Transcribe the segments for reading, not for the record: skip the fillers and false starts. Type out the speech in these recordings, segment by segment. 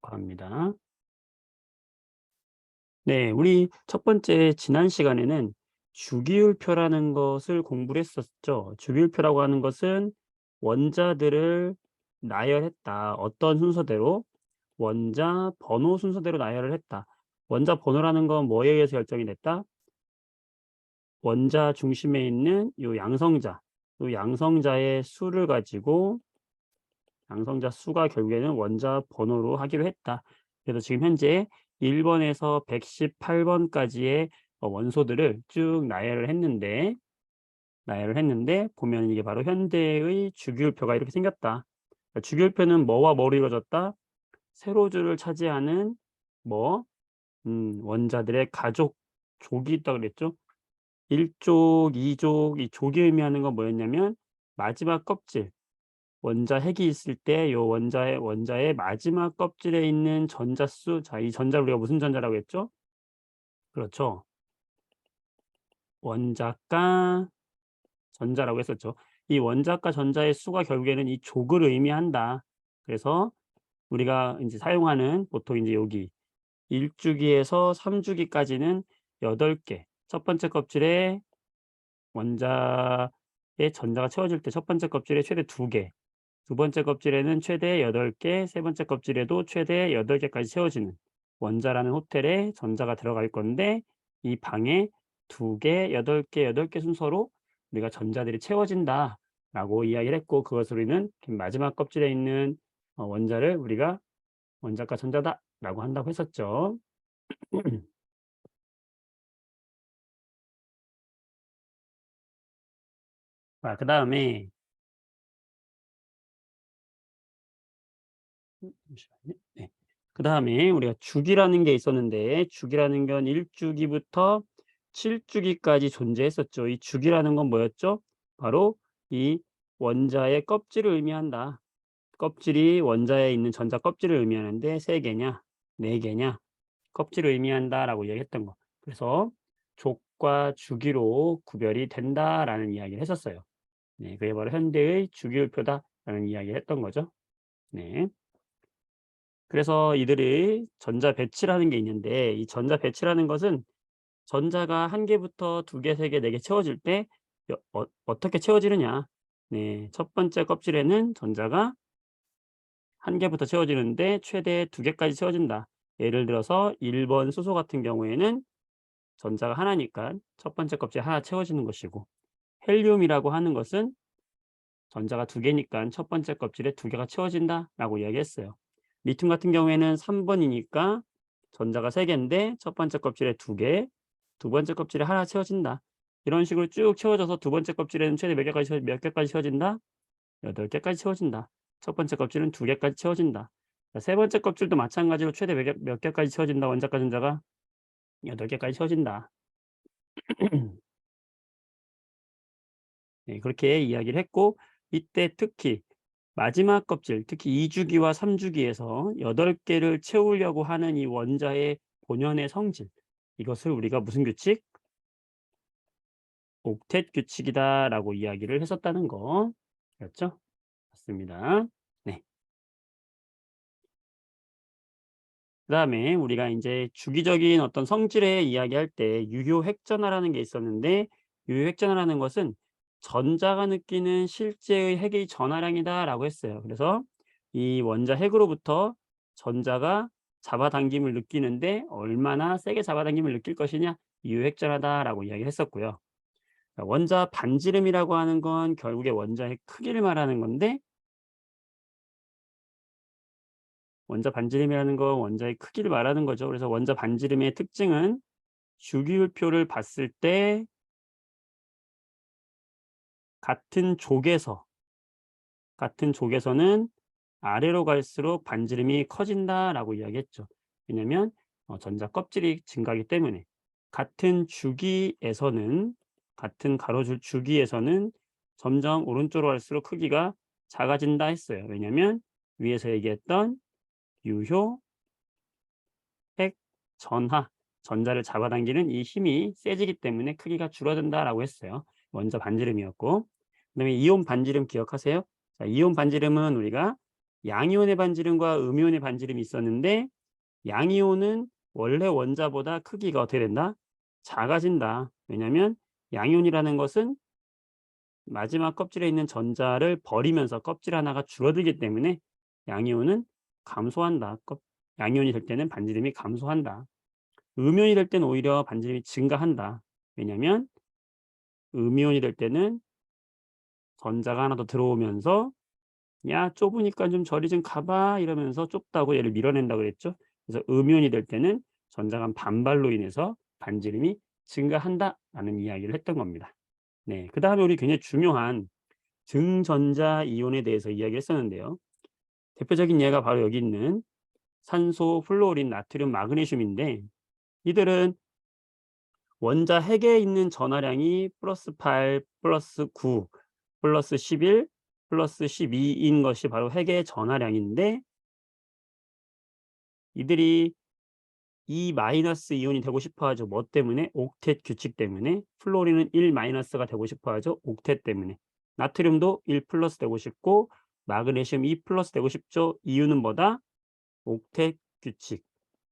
녹화합니다. 네, 우리 첫 번째 지난 시간에는 주기율표라는 것을 공부를 했었죠. 주기율표라고 하는 것은 원자들을 나열했다. 어떤 순서대로 원자 번호 순서대로 나열을 했다. 원자 번호라는 건 뭐에 의해서 결정이 됐다? 원자 중심에 있는 요 양성자, 요 양성자의 수를 가지고 양성자 수가 결국에는 원자 번호로 하기로 했다. 그래서 지금 현재 1번에서 118번까지의 원소들을 쭉 나열을 했는데 보면 이게 바로 현대의 주기율표가 이렇게 생겼다. 그러니까 주기율표는 뭐와 뭐로 이루어졌다? 세로줄을 차지하는 뭐 원자들의 가족 족이 있다 그랬죠. 1족, 2족, 이 족이 의미하는 건 뭐였냐면 마지막 껍질, 원자 핵이 있을 때 요 원자의 마지막 껍질에 있는 전자수, 자, 이 전자를 우리가 무슨 전자라고 했죠? 그렇죠. 원자과 전자라고 했었죠. 이 원자과 전자의 수가 결국에는 이 족을 의미한다. 그래서 우리가 이제 사용하는 보통 이제 여기 1주기에서 3주기까지는 8개. 첫 번째 껍질에 원자의 전자가 채워질 때 첫 번째 껍질에 최대 2개. 두 번째 껍질에는 최대 8개, 세 번째 껍질에도 최대 8개까지 채워지는 원자라는 호텔에 전자가 들어갈 건데 이 방에 2개, 8개, 8개 순서로 우리가 전자들이 채워진다라고 이야기를 했고 그것을 우리는 마지막 껍질에 있는 원자를 우리가 원자과 전자다라고 한다고 했었죠. 자, 그다음에 잠시만요. 네. 그다음에 우리가 주기라는 게 있었는데 주기라는 건 1주기부터 7주기까지 존재했었죠. 이 주기라는 건 뭐였죠? 바로 이 원자의 껍질을 의미한다. 껍질이 원자에 있는 전자 껍질을 의미하는데 3개냐, 4개냐 껍질을 의미한다라고 이야기했던 거. 그래서 족과 주기로 구별이 된다라는 이야기를 했었어요. 네, 그게 바로 현대의 주기율표다라는 이야기를 했던 거죠. 네. 그래서 이들이 전자 배치라는 게 있는데 이 전자 배치라는 것은 전자가 1개부터 2개, 3개, 4개 채워질 때 어떻게 채워지느냐. 네, 첫 번째 껍질에는 전자가 1개부터 채워지는데 최대 2개까지 채워진다. 예를 들어서 1번 수소 같은 경우에는 전자가 하나니까 첫 번째 껍질 하나 채워지는 것이고 헬륨이라고 하는 것은 전자가 2개니까 첫 번째 껍질에 2개가 채워진다라고 이야기했어요. 리튬 같은 경우에는 3번이니까 전자가 3개인데 첫 번째 껍질에 2개, 두 번째 껍질에 하나 채워진다. 이런 식으로 쭉 채워져서 두 번째 껍질에는 최대 몇 개까지 채워진다? 8개까지 채워진다. 첫 번째 껍질은 2개까지 채워진다. 자, 세 번째 껍질도 마찬가지로 최대 몇 개까지 채워진다. 원자과 전자가 8개까지 채워진다. 네, 그렇게 이야기를 했고 이때 특히 마지막 껍질, 특히 2주기와 3주기에서 8개를 채우려고 하는 이 원자의 본연의 성질, 이것을 우리가 무슨 규칙? 옥텟 규칙이다라고 이야기를 했었다는 거. 그렇죠? 맞습니다. 네. 그다음에 우리가 이제 주기적인 어떤 성질의 이야기할 때 유효핵전화라는 게 있었는데 유효핵전화라는 것은 전자가 느끼는 실제의 핵의 전하량이다라고 했어요. 그래서 이 원자 핵으로부터 전자가 잡아당김을 느끼는데 얼마나 세게 잡아당김을 느낄 것이냐 유효핵전하다라고 이야기를 했었고요. 자, 원자 반지름이라고 하는 건 결국에 원자의 크기를 말하는 건데 원자 반지름이라는 건 원자의 크기를 말하는 거죠. 그래서 원자 반지름의 특징은 주기율표를 봤을 때 같은 족에서 같은 족에서는 아래로 갈수록 반지름이 커진다라고 이야기했죠. 왜냐하면 전자 껍질이 증가하기 때문에 같은 주기에서는 같은 가로줄 주기에서는 점점 오른쪽으로 갈수록 크기가 작아진다 했어요. 왜냐하면 위에서 얘기했던 유효, 핵, 전하, 전자를 잡아당기는 이 힘이 세지기 때문에 크기가 줄어든다라고 했어요. 원자 반지름이었고 그다음에 이온 반지름 기억하세요? 자, 이온 반지름은 우리가 양이온의 반지름과 음이온의 반지름이 있었는데 양이온은 원래 원자보다 크기가 어떻게 된다? 작아진다. 왜냐하면 양이온이라는 것은 마지막 껍질에 있는 전자를 버리면서 껍질 하나가 줄어들기 때문에 양이온은 감소한다. 양이온이 될 때는 반지름이 감소한다. 음이온이 될 때는 오히려 반지름이 증가한다. 왜냐하면 음이온이 될 때는 전자가 하나 더 들어오면서 "야 좁으니까 좀 저리 좀 가봐." 이러면서 좁다고 얘를 밀어낸다고 그랬죠. 그래서 음이온이 될 때는 전자 간 반발로 인해서 반지름이 증가한다라는 이야기를 했던 겁니다. 네. 그다음에 우리 굉장히 중요한 증전자 이온에 대해서 이야기했었는데요. 대표적인 예가 바로 여기 있는 산소, 플루오린, 나트륨, 마그네슘인데 이들은 원자 핵에 있는 전하량이 +8, +9, +11, +12인 것이 바로 핵의 전하량인데 이들이 E- 이온이 되고 싶어 하죠. 뭐 때문에? 옥텟 규칙 때문에. 플로린은 1-가 되고 싶어 하죠. 옥텟 때문에. 나트륨도 1+ 되고 싶고 마그네슘 2+ 되고 싶죠. 이유는 뭐다? 옥텟 규칙.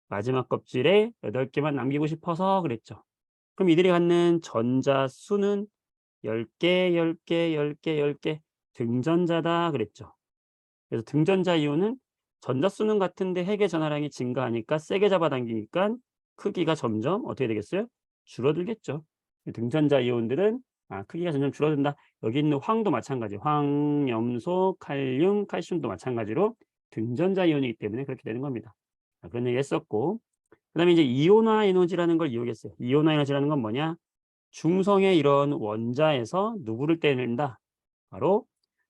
마지막 껍질에 8개만 남기고 싶어서 그랬죠. 그럼 이들이 갖는 전자 수는 10개, 10개, 10개, 10개 등전자다 그랬죠. 그래서 등전자 이온은 전자 수는 같은데 핵의 전하량이 증가하니까 세게 잡아당기니까 크기가 점점 어떻게 되겠어요? 줄어들겠죠. 등전자 이온들은 크기가 점점 줄어든다. 여기 있는 황도 마찬가지. 황, 염소, 칼륨, 칼슘도 마찬가지로 등전자 이온이기 때문에 그렇게 되는 겁니다. 그런 얘기 했었고 그다음에 이제 이온화 에너지라는 걸 이용했어요. 이온화 에너지라는 건 뭐냐? 중성의 이런 원자에서 누구를 떼낸다? 바로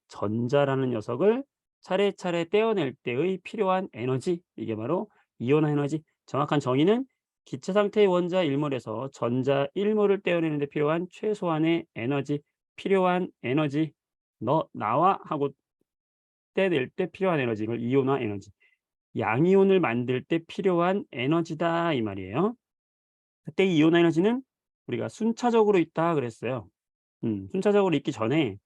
전자라는 녀석을 차례차례 떼어낼 때의 필요한 에너지, 이게 바로 이온화 에너지. 정확한 정의는 기체 상태의 원자 1몰에서 전자 1몰을 떼어내는 데 필요한 최소한의 에너지, 필요한 에너지, 너 나와 하고 떼낼 때 필요한 에너지, 이걸 이온화 에너지. 양이온을 만들 때 필요한 에너지다 이 말이에요. 그때 이 이온화 에너지는 우리가 순차적으로 있다 그랬어요. 순차적으로 있기 전에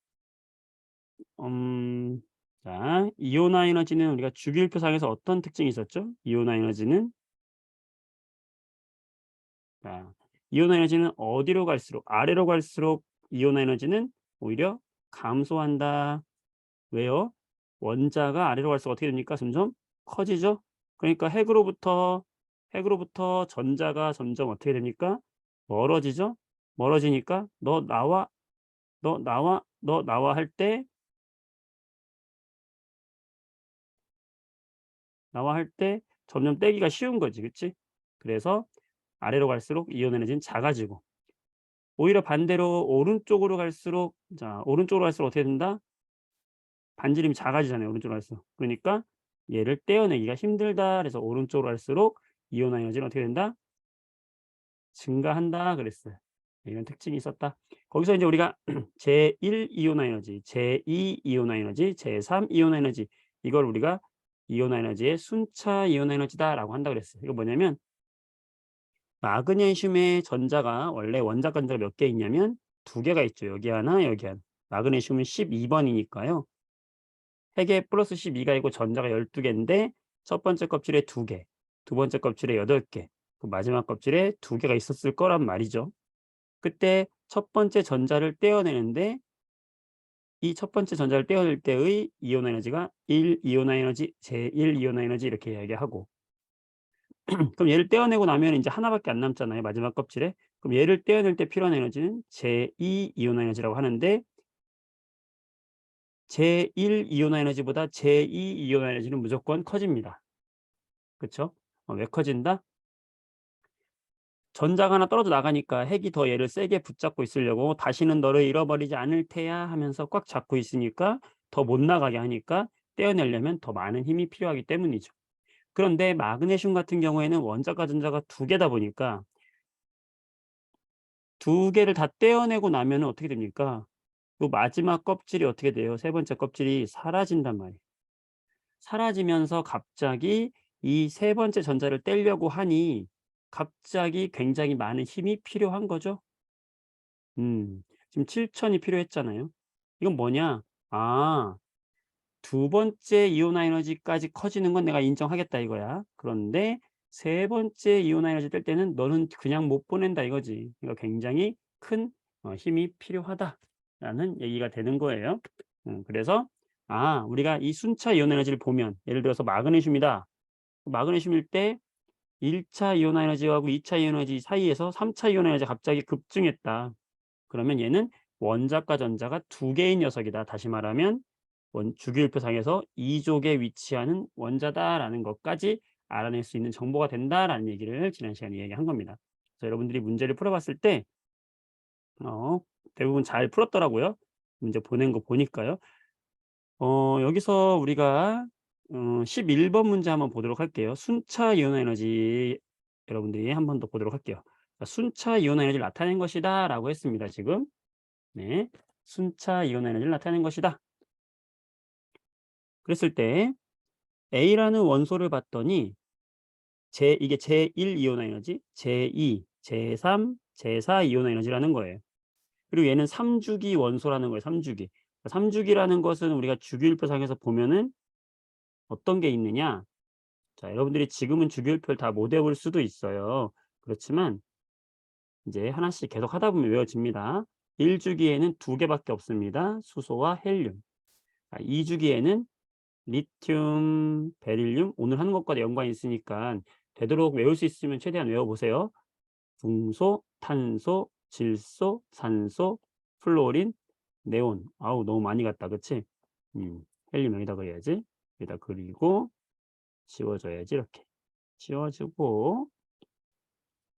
음 자 이온화 에너지는 우리가 주기율표상에서 어떤 특징이 있었죠? 이온화 에너지는 자 이온화 에너지는 어디로 갈수록 아래로 갈수록 이온화 에너지는 오히려 감소한다. 왜요? 원자가 아래로 갈수록 어떻게 됩니까? 점점 커지죠. 그러니까 핵으로부터 전자가 점점 어떻게 됩니까? 멀어지죠. 멀어지니까 "너 나와, 너 나와, 너 나와." 할 때 점점 떼기가 쉬운 거지. 그치? 그래서 아래로 갈수록 이온 에너지는 작아지고 오히려 반대로 오른쪽으로 갈수록 어떻게 된다? 반지름이 작아지잖아요, 오른쪽으로 갈수록. 그러니까 얘를 떼어내기가 힘들다. 그래서 오른쪽으로 갈수록 이온 에너지는 어떻게 된다? 증가한다 그랬어요. 이런 특징이 있었다. 거기서 이제 우리가 제1 이온화 에너지, 제2 이온화 에너지, 제3 이온화 에너지 이걸 우리가 이온화 에너지의 순차 이온화 에너지다라고 한다고 그랬어요. 이거 뭐냐면 마그네슘의 전자가 원래 원자 전자가 몇 개 있냐면 2개가 있죠. 여기 하나, 여기 하나. 마그네슘은 12번이니까요. 핵에 플러스 12가 있고 전자가 12개인데 첫 번째 껍질에 2개, 두 번째 껍질에 8개, 그 마지막 껍질에 2개가 있었을 거란 말이죠. 그때 첫 번째 전자를 떼어내는데 이 첫 번째 전자를 떼어낼 때의 이온화 에너지가 1 이온화 에너지, 제1 이온화 에너지 이렇게 이야기하고 그럼 얘를 떼어내고 나면 이제 하나밖에 안 남잖아요, 마지막 껍질에. 그럼 얘를 떼어낼 때 필요한 에너지는 제2 이온화 에너지라고 하는데 제1 이온화 에너지보다 제2 이온화 에너지는 무조건 커집니다. 그쵸? 왜 커진다? 전자가 하나 떨어져 나가니까 핵이 더 얘를 세게 붙잡고 있으려고 "다시는 너를 잃어버리지 않을 테야." 하면서 꽉 잡고 있으니까 더 못 나가게 하니까 떼어내려면 더 많은 힘이 필요하기 때문이죠. 그런데 마그네슘 같은 경우에는 원자과 전자가 2개다 보니까 2개를 다 떼어내고 나면은 어떻게 됩니까? 요 마지막 껍질이 어떻게 돼요? 세 번째 껍질이 사라진단 말이에요. 사라지면서 갑자기 이 세 번째 전자를 떼려고 하니 갑자기 굉장히 많은 힘이 필요한 거죠. 지금 7천이 필요했잖아요. 이건 뭐냐? 아 두 번째 이온화 에너지까지 커지는 건 내가 인정하겠다 이거야. 그런데 세 번째 이온화 에너지 뗄 때는 너는 그냥 못 보낸다 이거지. 그러니까 굉장히 큰 힘이 필요하다라는 얘기가 되는 거예요. 그래서 우리가 이 순차 이온 에너지를 보면 예를 들어서 마그네슘이다. 마그네슘일 때 1 차 이온화 에너지하고 2 차 이온 에너지 사이에서 3 차 이온 에너지가 갑자기 급증했다. 그러면 얘는 원자과 전자가 두 개인 녀석이다. 다시 말하면 주기율표상에서 2족에 위치하는 원자다라는 것까지 알아낼 수 있는 정보가 된다라는 얘기를 지난 시간에 얘기한 겁니다. 그래서 여러분들이 문제를 풀어봤을 때 대부분 잘 풀었더라고요. 문제 보낸 거 보니까요. 여기서 우리가 11번 문제 한번 보도록 할게요. 순차 이온 에너지 여러분들이 한 번 더 보도록 할게요. 순차 이온 에너지를 나타낸 것이다라고 했습니다. 지금. 네. 순차 이온 에너지를 나타낸 것이다. 그랬을 때 A라는 원소를 봤더니 이게 제1 이온화 에너지, 제2, 제3, 제4 이온화 에너지라는 거예요. 그리고 얘는 3주기 원소라는 거예요. 3주기. 3주기라는 것은 우리가 주기율표상에서 보면은 어떤 게 있느냐? 자, 여러분들이 지금은 주기율표를 다 못 외울 수도 있어요. 그렇지만 이제 하나씩 계속 하다 보면 외워집니다. 1주기에는 두 개밖에 없습니다. 수소와 헬륨. 2주기에는 리튬, 베릴륨, 오늘 하는 것과 연관이 있으니까 되도록 외울 수 있으면 최대한 외워보세요. 중소, 탄소, 질소, 산소, 플로린, 네온. 아우 너무 많이 갔다 그치? 헬륨 여기다 그려야지. 여기다 그리고 지워줘야지 이렇게. 지워주고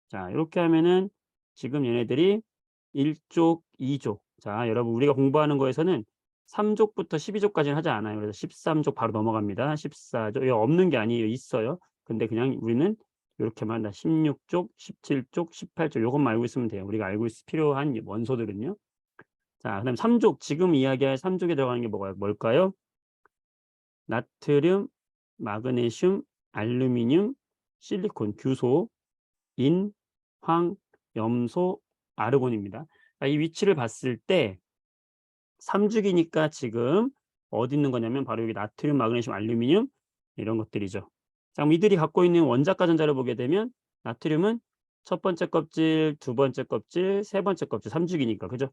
자 이렇게 하면은 지금 얘네들이 1족, 2족. 자 여러분 우리가 공부하는 거에서는 3족부터 12족까지는 하지 않아요. 그래서 13족 바로 넘어갑니다. 14족. 이거 없는 게 아니에요. 있어요. 근데 그냥 우리는 이렇게만 한다. 16족, 17족, 18족 요것만 알고 있으면 돼요. 우리가 알고 있을 필요한 원소들은요. 자, 그다음 3족. 지금 이야기할 3족에 들어가는 게 뭘까요? 나트륨, 마그네슘, 알루미늄, 실리콘, 규소, 인, 황, 염소, 아르곤입니다. 이 위치를 봤을 때 3주기니까 지금 어디 있는 거냐면 바로 여기 나트륨, 마그네슘, 알루미늄 이런 것들이죠. 자, 그럼 이들이 갖고 있는 원자과 전자를 보게 되면 나트륨은 첫 번째 껍질, 두 번째 껍질, 세 번째 껍질 3주기니까 그죠?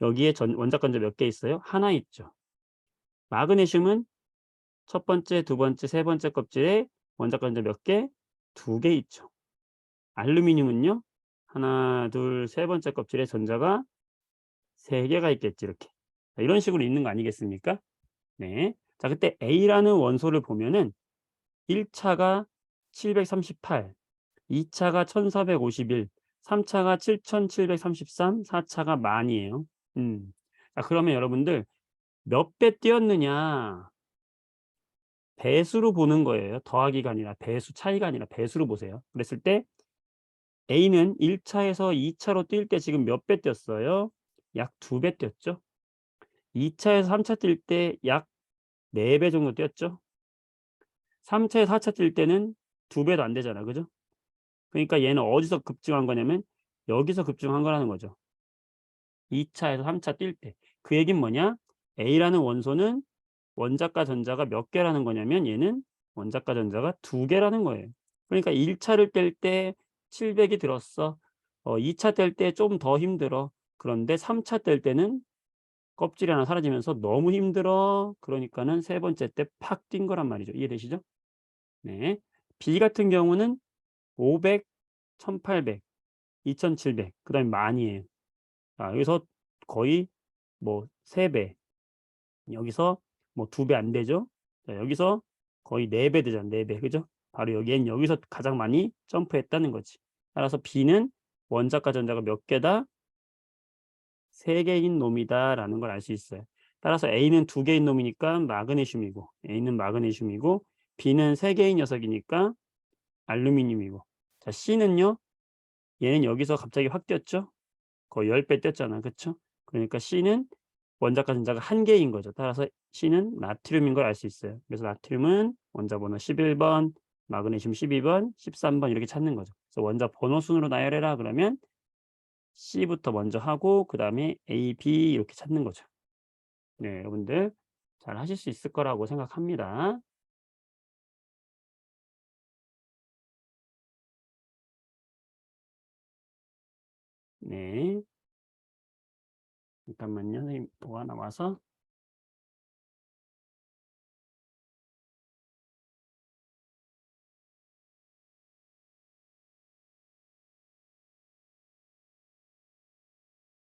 여기에 원자과 전자 몇 개 있어요? 하나 있죠. 마그네슘은 첫 번째, 두 번째, 세 번째 껍질에 원자과 전자 몇 개? 두 개 있죠. 알루미늄은요. 하나, 둘, 세 번째 껍질에 전자가 세 개가 있겠지 이렇게. 이런 식으로 있는 거 아니겠습니까? 네. 자, 그때 A라는 원소를 보면은 1 차가 738, 2 차가 1451, 3 차가 7733, 4 차가 10,000이에요. 자, 그러면 여러분들 몇 배 뛰었느냐? 배수로 보는 거예요. 더하기가 아니라 배수, 차이가 아니라 배수로 보세요. 그랬을 때 A는 1 차에서 2 차로 뛸 때 지금 몇 배 뛰었어요? 약 2배 뛰었죠. 2 차에서 3 차 뛸 때 약 4배 정도 뛰었죠. 3 차에서 4차 뛸 때는 2배도 안 되잖아. 그죠? 그러니까 얘는 어디서 급증한 거냐면 여기서 급증한 거라는 거죠. 2 차에서 3차 뛸 때. 그 얘기는 뭐냐? A라는 원소는 원자과 전자가 몇 개라는 거냐면 얘는 원자과 전자가 2 개라는 거예요. 그러니까 1 차를 뗄 때 700이 들었어. 2 차 뗄 때 좀 더 힘들어. 그런데 3 차 뗄 때는 껍질이 하나 사라지면서 너무 힘들어. 그러니까는 세 번째 때 팍 뛴 거란 말이죠. 이해되시죠? 네. B 같은 경우는 500, 1800, 2700 그다음에 10,000이에요. 자, 여기서 거의 뭐 3배. 여기서 뭐 2배 안 되죠? 자, 여기서 거의 4배 되잖아. 4배. 그죠? 바로 여기엔 여기서 가장 많이 점프했다는 거지. 따라서 B는 원자과 전자가 몇 개다? 3개인 놈이다라는 걸 알 수 있어요. 따라서 A는 2개인 놈이니까 마그네슘이고 A는 마그네슘이고 B는 3개인 녀석이니까 알루미늄이고 자 C는요. 얘는 여기서 갑자기 확 뛰었죠. 거의 10배 뛰었잖아. 그쵸? 그러니까 C는 원자과 전자가 1개인 거죠. 따라서 C는 나트륨인 걸 알 수 있어요. 그래서 나트륨은 원자 번호 11번, 마그네슘 12번, 13번 이렇게 찾는 거죠. 그래서 원자 번호 순으로 나열해라 그러면 C부터 먼저 하고 그다음에 A, B 이렇게 찾는 거죠. 네, 여러분들 잘 하실 수 있을 거라고 생각합니다. 네. 잠깐만요. 선생님 뭐가 나와서.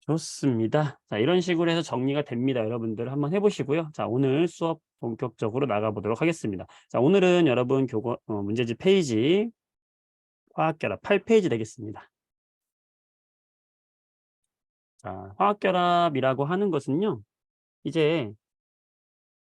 좋습니다. 자, 이런 식으로 해서 정리가 됩니다. 여러분들 한번 해 보시고요. 자, 오늘 수업 본격적으로 나가 보도록 하겠습니다. 자, 오늘은 여러분 문제집 페이지 화학결합 8페이지 되겠습니다. 자, 화학결합이라고 하는 것은요. 이제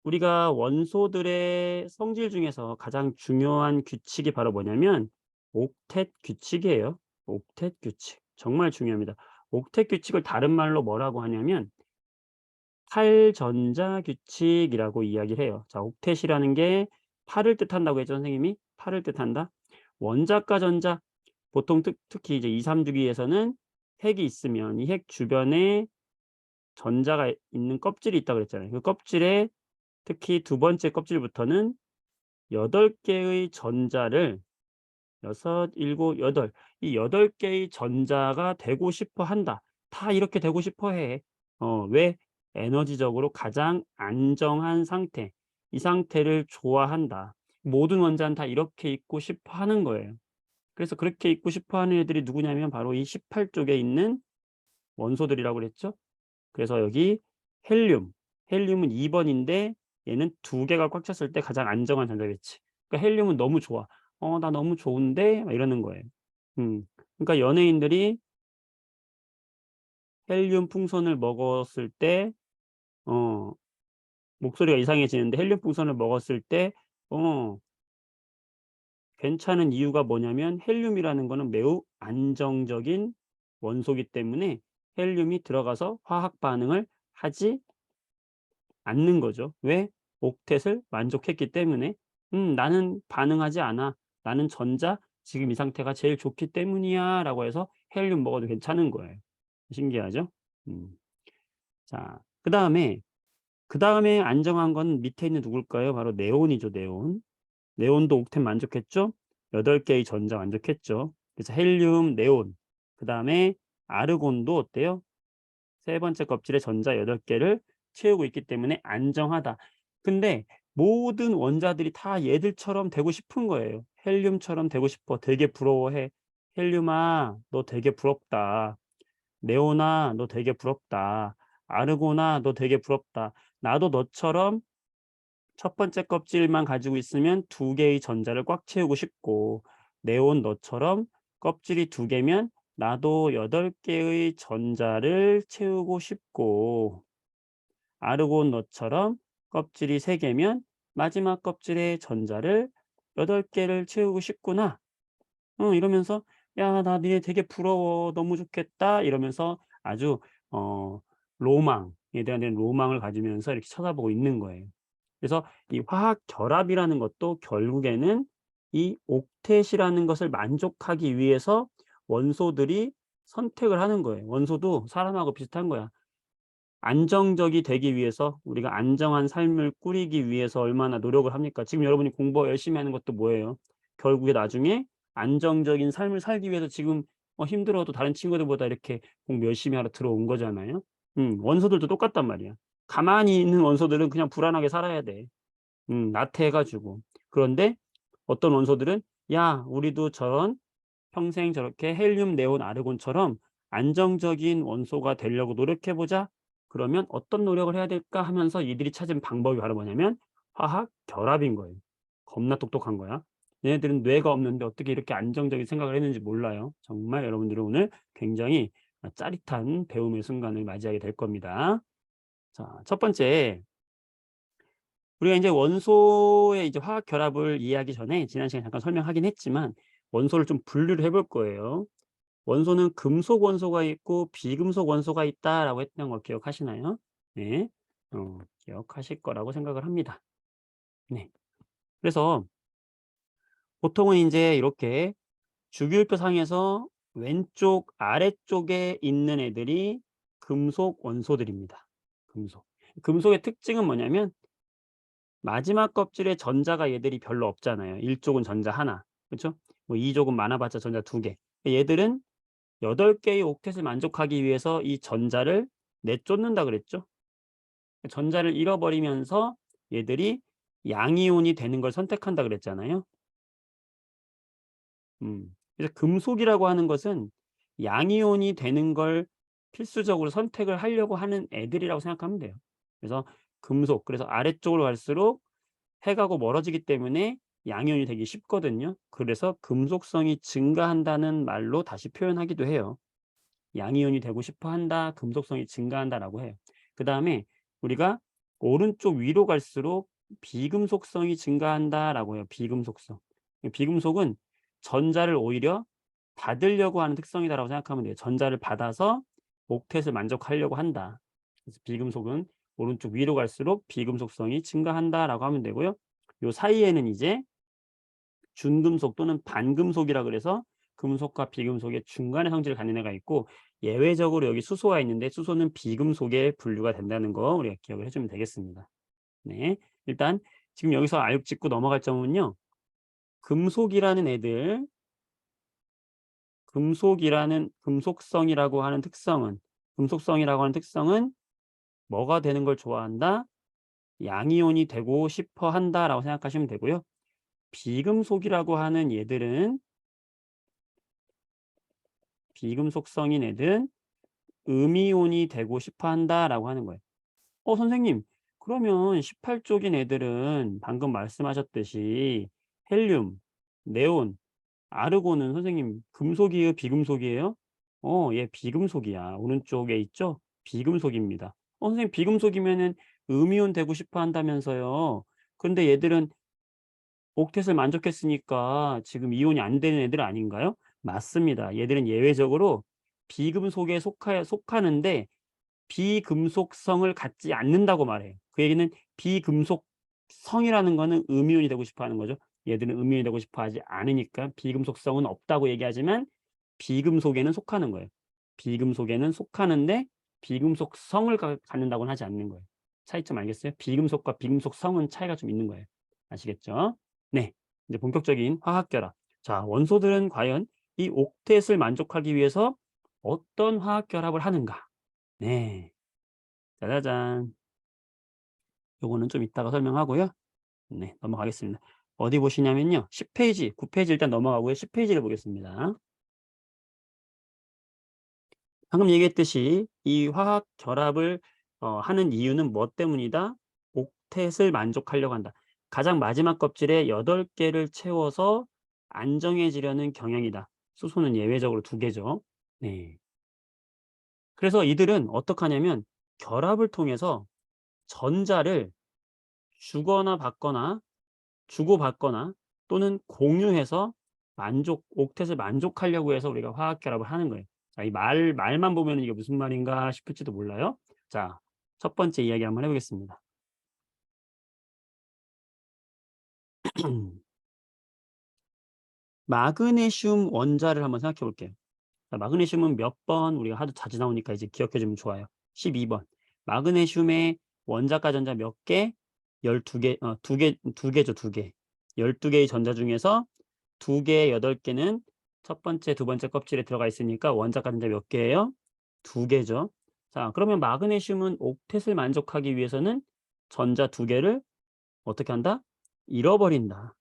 우리가 원소들의 성질 중에서 가장 중요한 규칙이 바로 뭐냐면 옥텟 규칙이에요. 옥텟 규칙. 정말 중요합니다. 옥텟 규칙을 다른 말로 뭐라고 하냐면 팔전자 규칙이라고 이야기를 해요. 자, 옥텟이라는 게 팔을 뜻한다고 했죠, 선생님이? 팔을 뜻한다. 원자과 전자, 보통 특히 이제 2, 3주기에서는 핵이 있으면 이 핵 주변에 전자가 있는 껍질이 있다고 그랬잖아요. 그 껍질에 특히 두 번째 껍질부터는 8개의 전자를 6, 7, 8, 이 8개의 전자가 되고 싶어 한다. 다 이렇게 되고 싶어 해. 왜? 에너지적으로 가장 안정한 상태. 이 상태를 좋아한다. 모든 원자는 다 이렇게 있고 싶어 하는 거예요. 그래서 그렇게 있고 싶어 하는 애들이 누구냐면 바로 이 18쪽에 있는 원소들이라고 그랬죠. 그래서 여기 헬륨, 헬륨은 2 번인데 얘는 2개가 꽉 찼을 때 가장 안정한 전자 배치. 그러니까 헬륨은 너무 좋아. 나 너무 좋은데?" 막 이러는 거예요. 그러니까 연예인들이 헬륨 풍선을 먹었을 때 어 목소리가 이상해지는데 헬륨 풍선을 먹었을 때 어 괜찮은 이유가 뭐냐면 헬륨이라는 거는 매우 안정적인 원소이기 때문에 헬륨이 들어가서 화학 반응을 하지 않는 거죠. 왜? 옥텟을 만족했기 때문에. 나는 반응하지 않아. 나는 전자 지금 이 상태가 제일 좋기 때문이야."라고 해서 헬륨 먹어도 괜찮은 거예요. 신기하죠? 음. 자, 그다음에 안정한 건 밑에 있는 누굴까요? 바로 네온이죠, 네온. 네온도 옥텟 만족했죠? 8개의 전자 만족했죠. 그래서 헬륨, 네온. 그다음에 아르곤도 어때요? 세 번째 껍질에 전자 8개를 채우고 있기 때문에 안정하다. 근데 모든 원자들이 다 얘들처럼 되고 싶은 거예요. 헬륨처럼 되고 싶어. 되게 부러워해. "헬륨아, 너 되게 부럽다. 네온아, 너 되게 부럽다. 아르곤아, 너 되게 부럽다. 나도 너처럼 첫 번째 껍질만 가지고 있으면 2개의 전자를 꽉 채우고 싶고, 네온 너처럼 껍질이 2개면 나도 8개의 전자를 채우고 싶고, 아르곤 너처럼 껍질이 3개면 마지막 껍질의 전자를 8개를 채우고 싶구나. 이러면서 "야, 나 니네 되게 부러워. 너무 좋겠다." 이러면서 아주 어 로망에 대한 로망을 가지면서 이렇게 쳐다보고 있는 거예요. 그래서 이 화학 결합이라는 것도 결국에는 이 옥텟이라는 것을 만족하기 위해서 원소들이 선택을 하는 거예요. 원소도 사람하고 비슷한 거야. 안정적이 되기 위해서, 우리가 안정한 삶을 꾸리기 위해서 얼마나 노력을 합니까? 지금 여러분이 공부 열심히 하는 것도 뭐예요? 결국에 나중에 안정적인 삶을 살기 위해서 지금 힘들어도 다른 친구들보다 이렇게 공부 열심히 하러 들어온 거잖아요. 원소들도 똑같단 말이야. 가만히 있는 원소들은 그냥 불안하게 살아야 돼. 나태해 가지고. 그런데 어떤 원소들은 "야, 우리도 저런 평생 저렇게 헬륨, 네온, 아르곤처럼 안정적인 원소가 되려고 노력해 보자." 그러면 "어떤 노력을 해야 될까?" 하면서 이들이 찾은 방법이 바로 뭐냐면 화학 결합인 거예요. 겁나 똑똑한 거야. 얘네들은 뇌가 없는데 어떻게 이렇게 안정적인 생각을 했는지 몰라요. 정말 여러분들은 오늘 굉장히 짜릿한 배움의 순간을 맞이하게 될 겁니다. 자, 첫 번째, 우리가 이제 원소의 이제 화학 결합을 이해하기 전에 지난 시간에 잠깐 설명하긴 했지만 원소를 좀 분류를 해볼 거예요. 원소는 금속 원소가 있고 비금속 원소가 있다라고 했던 거 기억하시나요? 네. 기억하실 거라고 생각을 합니다. 네. 그래서 보통은 이제 이렇게 주기율표 상에서 왼쪽 아래쪽에 있는 애들이 금속 원소들입니다. 금속. 금속의 특징은 뭐냐면 마지막 껍질에 전자가 얘들이 별로 없잖아요. 1족은 전자 하나. 그렇죠? 뭐 2족은 많아봤자 전자 2개. 얘들은 8개의 옥텟을 만족하기 위해서 이 전자를 내쫓는다 그랬죠. 전자를 잃어버리면서 얘들이 양이온이 되는 걸 선택한다 그랬잖아요. 그래서 금속이라고 하는 것은 양이온이 되는 걸 필수적으로 선택을 하려고 하는 애들이라고 생각하면 돼요. 그래서 금속, 그래서 아래쪽으로 갈수록 해가고 멀어지기 때문에 양이온이 되기 쉽거든요. 그래서 금속성이 증가한다는 말로 다시 표현하기도 해요. 양이온이 되고 싶어 한다, 금속성이 증가한다라고 해요. 그 다음에 우리가 오른쪽 위로 갈수록 비금속성이 증가한다라고 해요. 비금속성. 비금속은 전자를 오히려 받으려고 하는 특성이다라고 생각하면 돼요. 전자를 받아서 옥텟을 만족하려고 한다. 그래서 비금속은 오른쪽 위로 갈수록 비금속성이 증가한다라고 하면 되고요. 요 사이에는 이제 준금속 또는 반금속이라 그래서 금속과 비금속의 중간의 성질을 갖는 애가 있고, 예외적으로 여기 수소가 있는데 수소는 비금속에 분류가 된다는 거 우리가 기억을 해주면 되겠습니다. 네, 일단 지금 여기서 알고 짚고 넘어갈 점은요. 금속이라는 애들, 금속성이라고 하는 특성은 뭐가 되는 걸 좋아한다? 양이온이 되고 싶어 한다라고 생각하시면 되고요. 비금속이라고 하는 얘들은, 비금속성인 애들은 음이온이 되고 싶어 한다라고 하는 거예요. 선생님, 그러면 18쪽인 애들은 방금 말씀하셨듯이 헬륨, 네온, 아르곤은 선생님 금속이에요, 비금속이에요? 얘 비금속이야. 오른쪽에 있죠? 비금속입니다. 선생님 비금속이면은 음이온 되고 싶어 한다면서요. 근데 얘들은 옥텟을 만족했으니까 지금 이온이 안 되는 애들 아닌가요? 맞습니다. 얘들은 예외적으로 비금속에 속하는데 비금속성을 갖지 않는다고 말해요. 그 얘기는 비금속성이라는 거는 음이온이 되고 싶어 하는 거죠. 얘들은 음이온이 되고 싶어 하지 않으니까 비금속성은 없다고 얘기하지만 비금속에는 속하는 거예요. 비금속에는 속하는데 비금속성을 갖는다고는 하지 않는 거예요. 차이점 알겠어요? 비금속과 비금속성은 차이가 좀 있는 거예요. 아시겠죠? 네. 이제 본격적인 화학 결합. 자, 원소들은 과연 이 옥텟을 만족하기 위해서 어떤 화학 결합을 하는가? 네. 짜자잔. 요거는 좀 이따가 설명하고요. 네, 넘어가겠습니다. 어디 보시냐면요. 10페이지, 9페이지 일단 넘어가고요. 10페이지를 보겠습니다. 방금 얘기했듯이 이 화학 결합을 하는 이유는 뭐 때문이다? 옥텟을 만족하려고 한다. 가장 마지막 껍질에 8개를 채워서 안정해지려는 경향이다. 수소는 예외적으로 2개죠. 네. 그래서 이들은 어떻게 하냐면 결합을 통해서 전자를 주거나 받거나 주고받거나 또는 공유해서 옥텟을 만족하려고 해서 우리가 화학 결합을 하는 거예요. 자, 이 말만 보면 이게 무슨 말인가 싶을지도 몰라요. 자, 첫 번째 이야기 한번 해보겠습니다. 마그네슘 원자를 한번 생각해 볼게요. 자, 마그네슘은 몇 번 우리가 하도 자주 나오니까 이제 기억해 주면 좋아요. 12번. 마그네슘의 원자가 전자 몇 개? 12개, 두 개죠, 2개. 12개의 전자 중에서 2개, 8개는 첫 번째, 두 번째 껍질에 들어가 있으니까 원자가 전자 몇 개예요? 2개죠. 자, 그러면 마그네슘은 옥텟을 만족하기 위해서는 전자 2개를 어떻게 한다? 잃어버린다.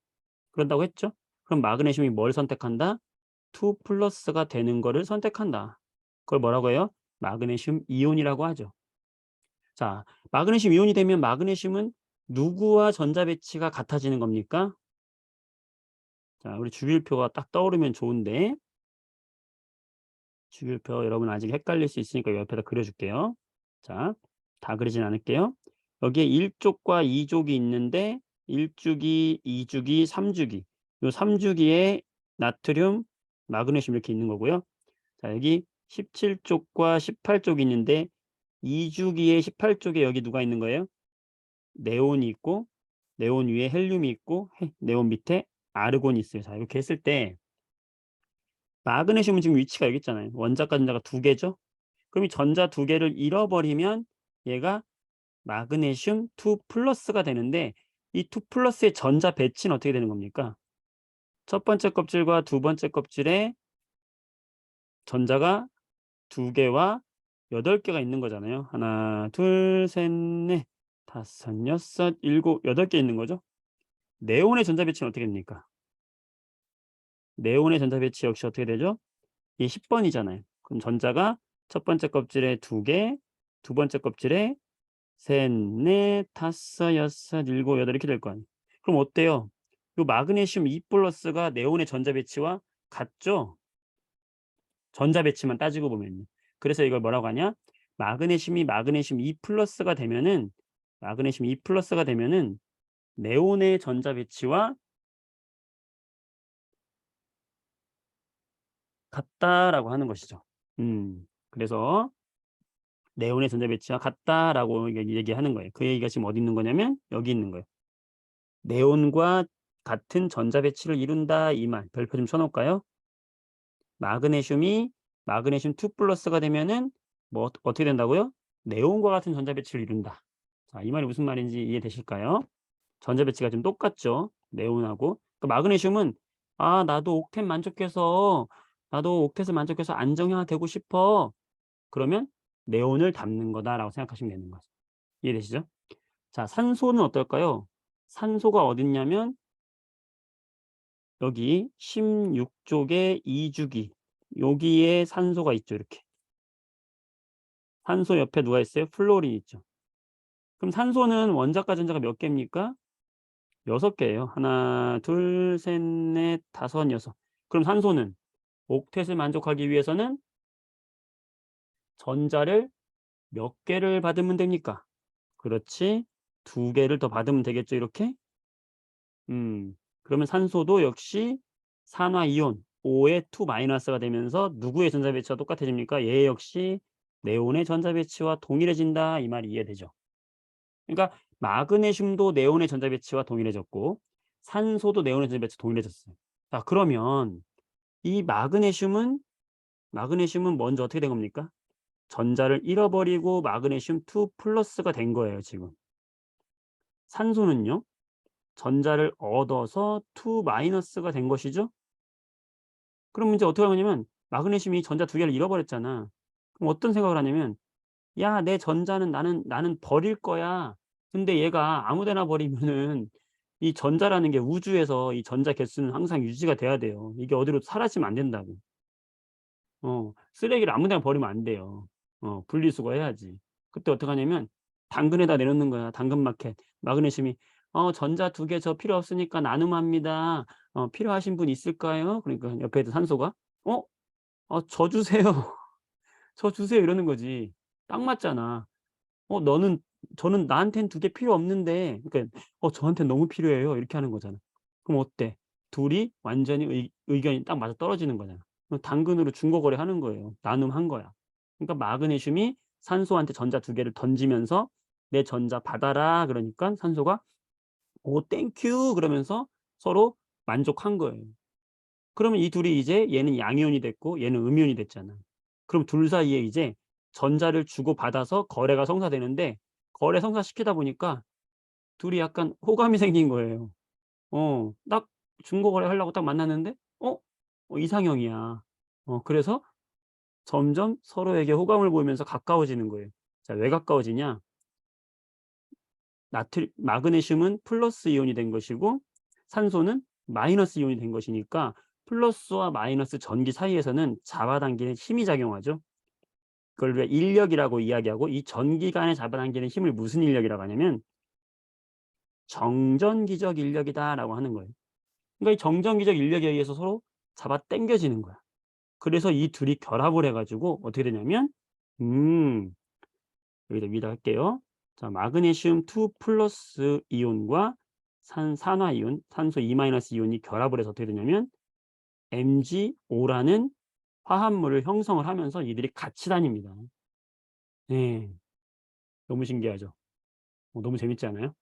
그런다고 했죠? 그럼 마그네슘이 뭘 선택한다? 2 플러스가 되는 거를 선택한다. 그걸 뭐라고 해요? 마그네슘 이온이라고 하죠. 자, 마그네슘 이온이 되면 마그네슘은 누구와 전자 배치가 같아지는 겁니까? 자, 우리 주기율표가 딱 떠오르면 좋은데, 주기율표 여러분 아직 헷갈릴 수 있으니까 옆에다 그려줄게요. 자, 다 그리진 않을게요. 여기에 1족과 2족이 있는데 1주기, 2주기, 3주기. 요 3주기에 나트륨, 마그네슘 이렇게 있는 거고요. 자, 여기 17쪽과 18쪽이 있는데 2주기에 18쪽에 여기 누가 있는 거예요? 네온이 있고, 네온 위에 헬륨이 있고, 네온 밑에 아르곤이 있어요. 자, 이렇게 했을 때 마그네슘은 지금 위치가 여기 있잖아요. 원자과 전자가 2개죠. 그럼 이 전자 2개를 잃어버리면 얘가 마그네슘 2 플러스가 되는데 이 2 플러스의 전자 배치는 어떻게 되는 겁니까? 첫 번째 껍질과 두 번째 껍질에 전자가 2개와 8개가 있는 거잖아요. 하나, 둘, 셋, 넷, 다섯, 여섯, 일곱, 8개 있는 거죠. 네온의 전자 배치는 어떻게 됩니까? 네온의 전자 배치 역시 어떻게 되죠? 이게 10번이잖아요. 그럼 전자가 첫 번째 껍질에 2개, 두 번째 껍질에 셋, 넷, 다섯, 여섯, 일곱, 여덟 이렇게 될 거 아니에요. 그럼 어때요? 요 마그네슘 2 플러스가 네온의 전자 배치와 같죠? 전자 배치만 따지고 보면요. 그래서 이걸 뭐라고 하냐? 마그네슘 2 플러스가 되면은 마그네슘 2 플러스가 되면은 네온의 전자 배치와 같다라고 하는 것이죠. 그래서 네온의 전자 배치와 같다라고 얘기하는 거예요. 그 얘기가 지금 어디 있는 거냐면 여기 있는 거예요. 네온과 같은 전자 배치를 이룬다 이 말. 별표 좀 쳐 놓을까요? 마그네슘이 마그네슘 2 플러스가 되면은 뭐 어떻게 된다고요? 네온과 같은 전자 배치를 이룬다. 자, 이 말이 무슨 말인지 이해되실까요? 전자 배치가 좀 똑같죠. 네온하고. 마그네슘은 나도 옥텟 만족해서 나도 옥텟을 만족해서 안정형화 되고 싶어. 그러면 네온을 담는 거다라고 생각하시면 되는 거죠. 이해되시죠? 자, 산소는 어떨까요? 산소가 어딨냐면 여기 16쪽의 2주기 여기에 산소가 있죠. 이렇게. 산소 옆에 누가 있어요? 플로린 있죠. 그럼 산소는 원자과 전자가 몇 개입니까? 6개예요. 하나, 둘, 셋, 넷, 다섯, 여섯. 그럼 산소는 옥텟을 만족하기 위해서는 전자를 몇 개를 받으면 됩니까? 그렇지. 2개를 더 받으면 되겠죠. 이렇게. 그러면 산소도 역시 산화이온 O의 2 마이너스가 되면서 누구의 전자 배치와 똑같아집니까? 얘 역시 네온의 전자 배치와 동일해진다 이 말이 이해되죠. 그러니까 마그네슘도 네온의 전자 배치와 동일해졌고 산소도 네온의 전자 배치와 동일해졌어요. 자, 그러면 이 마그네슘은 먼저 어떻게 된 겁니까? 전자를 잃어버리고 마그네슘 2 플러스가 된 거예요, 지금. 산소는요? 전자를 얻어서 2 마이너스가 된 것이죠. 그럼 이제 어떻게 하냐면 마그네슘이 전자 2개를 잃어버렸잖아. 그럼 어떤 생각을 하냐면 '야 내 전자는 나는 버릴 거야.' 근데 얘가 아무 데나 버리면은 이 전자라는 게 우주에서 이 전자 개수는 항상 유지가 돼야 돼요. 이게 어디로 사라지면 안 된다고. 쓰레기를 아무 데나 버리면 안 돼요. 분리수거해야지. 그때 어떡하냐면 당근에다 내놓는 거야, 당근마켓. 마그네슘이 전자 2개 저 필요 없으니까 나눔합니다. 필요하신 분 있을까요?" 그러니까 옆에 있던 산소가 "어? 저 주세요. 저 주세요." 이러는 거지. 딱 맞잖아. 너는 저는 나한텐 2개 필요 없는데 그러니까 저한텐 너무 필요해요." 이렇게 하는 거잖아. 그럼 어때? 둘이 완전히 의견이 딱 맞아떨어지는 거잖아. 그럼 당근으로 중고 거래하는 거예요. 나눔한 거야. 그러니까 마그네슘이 산소한테 전자 2개를 던지면서 "내 전자 받아라." 그러니까 산소가 "오 땡큐." 그러면서 서로 만족한 거예요. 그러면 이 둘이 이제 얘는 양이온이 됐고 얘는 음이온이 됐잖아. 그럼 둘 사이에 이제 전자를 주고받아서 거래가 성사되는데 거래 성사시키다 보니까 둘이 약간 호감이 생긴 거예요. 딱 중고 거래하려고 딱 만났는데 이상형이야. 그래서 점점 서로에게 호감을 보이면서 가까워지는 거예요. 자, 왜 가까워지냐? 마그네슘은 플러스 이온이 된 것이고 산소는 마이너스 이온이 된 것이니까 플러스와 마이너스 전기 사이에서는 잡아당기는 힘이 작용하죠. 그걸 왜 인력이라고 이야기하고 이 전기 간에 잡아당기는 힘을 무슨 인력이라고 하냐면 정전기적 인력이다라고 하는 거예요. 그러니까 이 정전기적 인력에 의해서 서로 잡아당겨지는 거야. 그래서 이 둘이 결합을 해 가지고 어떻게 되냐면 음 여기다 위에다 할게요. 자, 마그네슘 2 플러스 이온과 산화이온, 산소 2 마이너스 이온이 결합을 해서 어떻게 되냐면 MgO라는 화합물을 형성을 하면서 이들이 같이 다닙니다. 네. 너무 신기하죠. 너무 재밌지 않아요?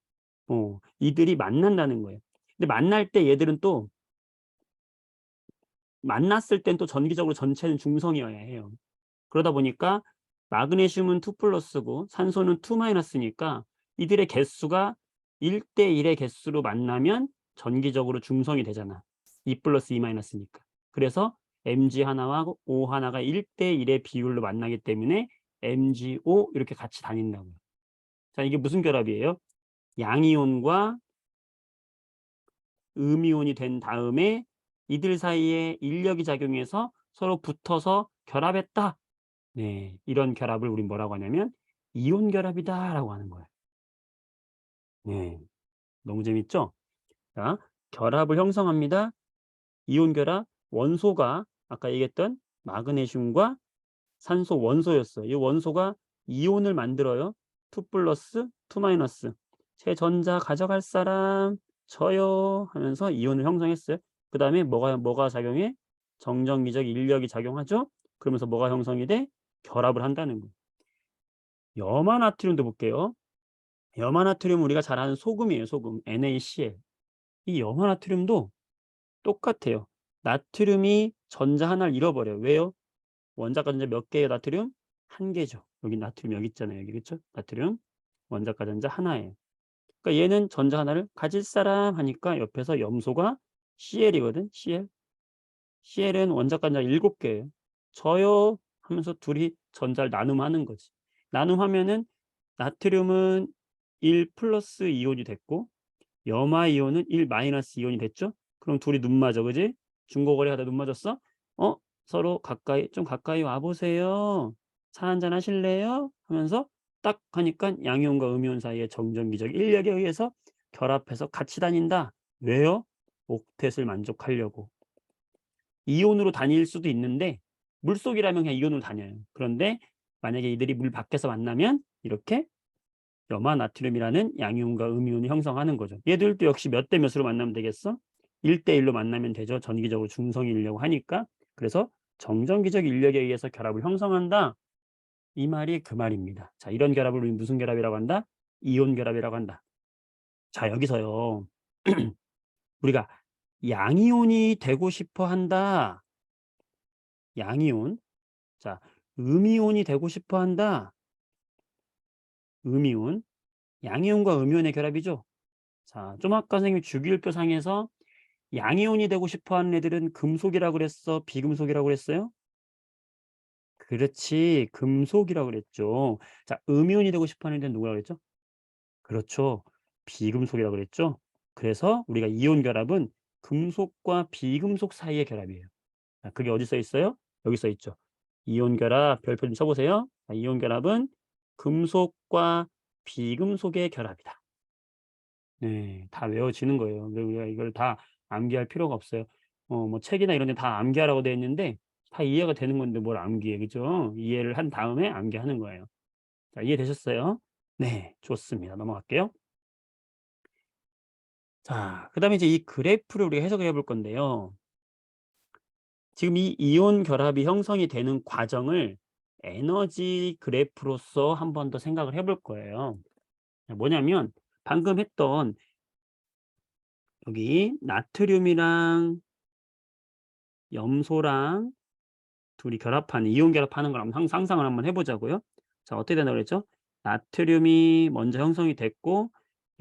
이들이 만난다는 거예요. 근데 만날 때 얘들은 또 만났을 땐 또 전기적으로 전체는 중성이어야 해요. 그러다 보니까 마그네슘은 2 플러스고 산소는 2 마이너스니까 이들의 개수가 1대1의 개수로 만나면 전기적으로 중성이 되잖아. 2 플러스 2 마이너스니까. 그래서 Mg 하나와 O 하나가 1대1의 비율로 만나기 때문에 MgO 이렇게 같이 다닌다고요. 자, 이게 무슨 결합이에요? 양이온과 음이온이 된 다음에 이들 사이에 인력이 작용해서 서로 붙어서 결합했다. 네, 이런 결합을 우린 뭐라고 하냐면 이온 결합이다라고 하는 거예요. 네, 너무 재밌죠? 자, 결합을 형성합니다. 이온 결합, 원소가 아까 얘기했던 마그네슘과 산소 원소였어요. 이 원소가 이온을 만들어요. 2 플러스 2 마이너스. 제 전자 가져갈 사람 저요 하면서 이온을 형성했어요. 그 다음에 뭐가 작용해? 정전기적 인력이 작용하죠. 그러면서 뭐가 형성이 돼? 결합을 한다는 거예요. 염화나트륨도 볼게요. 염화나트륨 우리가 잘 아는 소금이에요. 소금. NaCl. 이 염화나트륨도 똑같아요. 나트륨이 전자 하나를 잃어버려요. 왜요? 원자가 전자 몇 개예요, 나트륨? 1개죠. 여기 나트륨 여기 있잖아요. 여기 그렇죠? 나트륨 원자가 전자 하나예요. 그러니까 얘는 전자 하나를 가질 사람 하니까 옆에서 염소가 Cl이거든. Cl. Cl은 원자가 전자 7개예요. 저요 하면서 둘이 전자를 나눔하는 거지. 나눔하면은 나트륨은 1 플러스 이온이 됐고 염화 이온은 1 마이너스 이온이 됐죠? 그럼 둘이 눈 맞아. 그지? 중고거래 하다 눈 맞았어? 어? 서로 좀 가까이 와 보세요. 차 한잔 하실래요? 하면서 딱 하니까 양이온과 음이온 사이의 정전기적 인력에 의해서 결합해서 같이 다닌다. 왜요? 옥텟을 만족하려고. 이온으로 다닐 수도 있는데 물속이라면 그냥 이온으로 다녀요. 그런데 만약에 이들이 물 밖에서 만나면 이렇게 염화 나트륨이라는 양이온과 음이온을 형성하는 거죠. 얘들도 역시 몇 대 몇으로 만나면 되겠어? 1대1로 만나면 되죠. 전기적으로 중성이 일려고 하니까. 그래서 정전기적 인력에 의해서 결합을 형성한다. 이 말이 그 말입니다. 자, 이런 결합을 우리 무슨 결합이라고 한다? 이온 결합이라고 한다. 자, 여기서요. 우리가 양이온이 되고 싶어 한다. 양이온. 자, 음이온이 되고 싶어 한다. 음이온. 양이온과 음이온의 결합이죠. 자, 좀 아까 선생님이 주기율표상에서 양이온이 되고 싶어 하는 애들은 금속이라고 그랬어? 비금속이라고 그랬어요? 그렇지. 금속이라고 그랬죠. 자, 음이온이 되고 싶어 하는 애들은 누구라고 그랬죠? 그렇죠. 비금속이라고 그랬죠. 그래서 우리가 이온 결합은 금속과 비금속 사이의 결합이에요. 자, 그게 어디 써 있어요? 여기 써 있죠. 이온 결합 별표 좀 쳐보세요. 자, 이온 결합은 금속과 비금속의 결합이다. 네. 다 외워지는 거예요. 근데 우리가 이걸 다 암기할 필요가 없어요. 뭐 책이나 이런 데 다 암기하라고 되어 있는데 다 이해가 되는 건데 뭘 암기해. 그죠? 이해를 한 다음에 암기하는 거예요. 자, 이해되셨어요? 네. 좋습니다. 넘어갈게요. 자, 그다음에 이제 이 그래프를 우리가 해석을 해볼 건데요. 지금 이 이온 결합이 형성이 되는 과정을 에너지 그래프로서 한 번 더 생각을 해볼 거예요. 뭐냐면 방금 했던 여기 나트륨이랑 염소랑 둘이 결합하는 이온 결합하는 걸 한번 상상을 한번 해 보자고요. 자, 어떻게 된다고 그랬죠? 나트륨이 먼저 형성이 됐고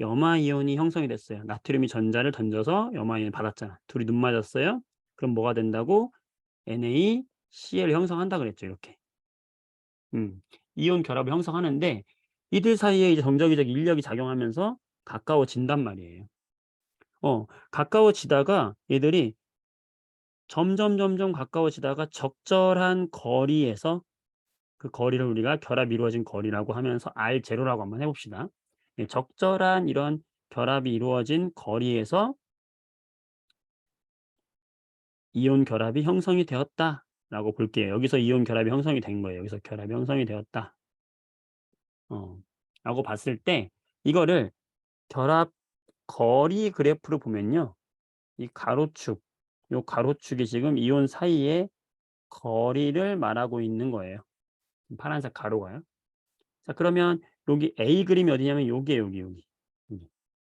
염화 이온이 형성이 됐어요. 나트륨이 전자를 던져서 염화 이온을 받았잖아. 둘이 눈 맞았어요. 그럼 뭐가 된다고? NaCl을 형성한다 그랬죠, 이렇게. 이온 결합을 형성하는데 이들 사이에 이제 정적이적 인력이 작용하면서 가까워진단 말이에요. 가까워지다가 얘들이 점점 가까워지다가 적절한 거리에서 그 거리를 우리가 결합이 이루어진 거리라고 하면서 R0라고 한번 해 봅시다. 예, 적절한 이런 결합이 이루어진 거리에서 이온 결합이 형성이 되었다라고 볼게요. 여기서 이온 결합이 형성이 된 거예요. 여기서 결합이 형성이 되었다. 라고 봤을 때 이거를 결합 거리 그래프로 보면요. 이 가로축, 요 가로축이 지금 이온 사이의 거리를 말하고 있는 거예요. 파란색 가로가요. 자, 그러면 여기 A 그림이 어디냐면 여기에요, 여기. 여기.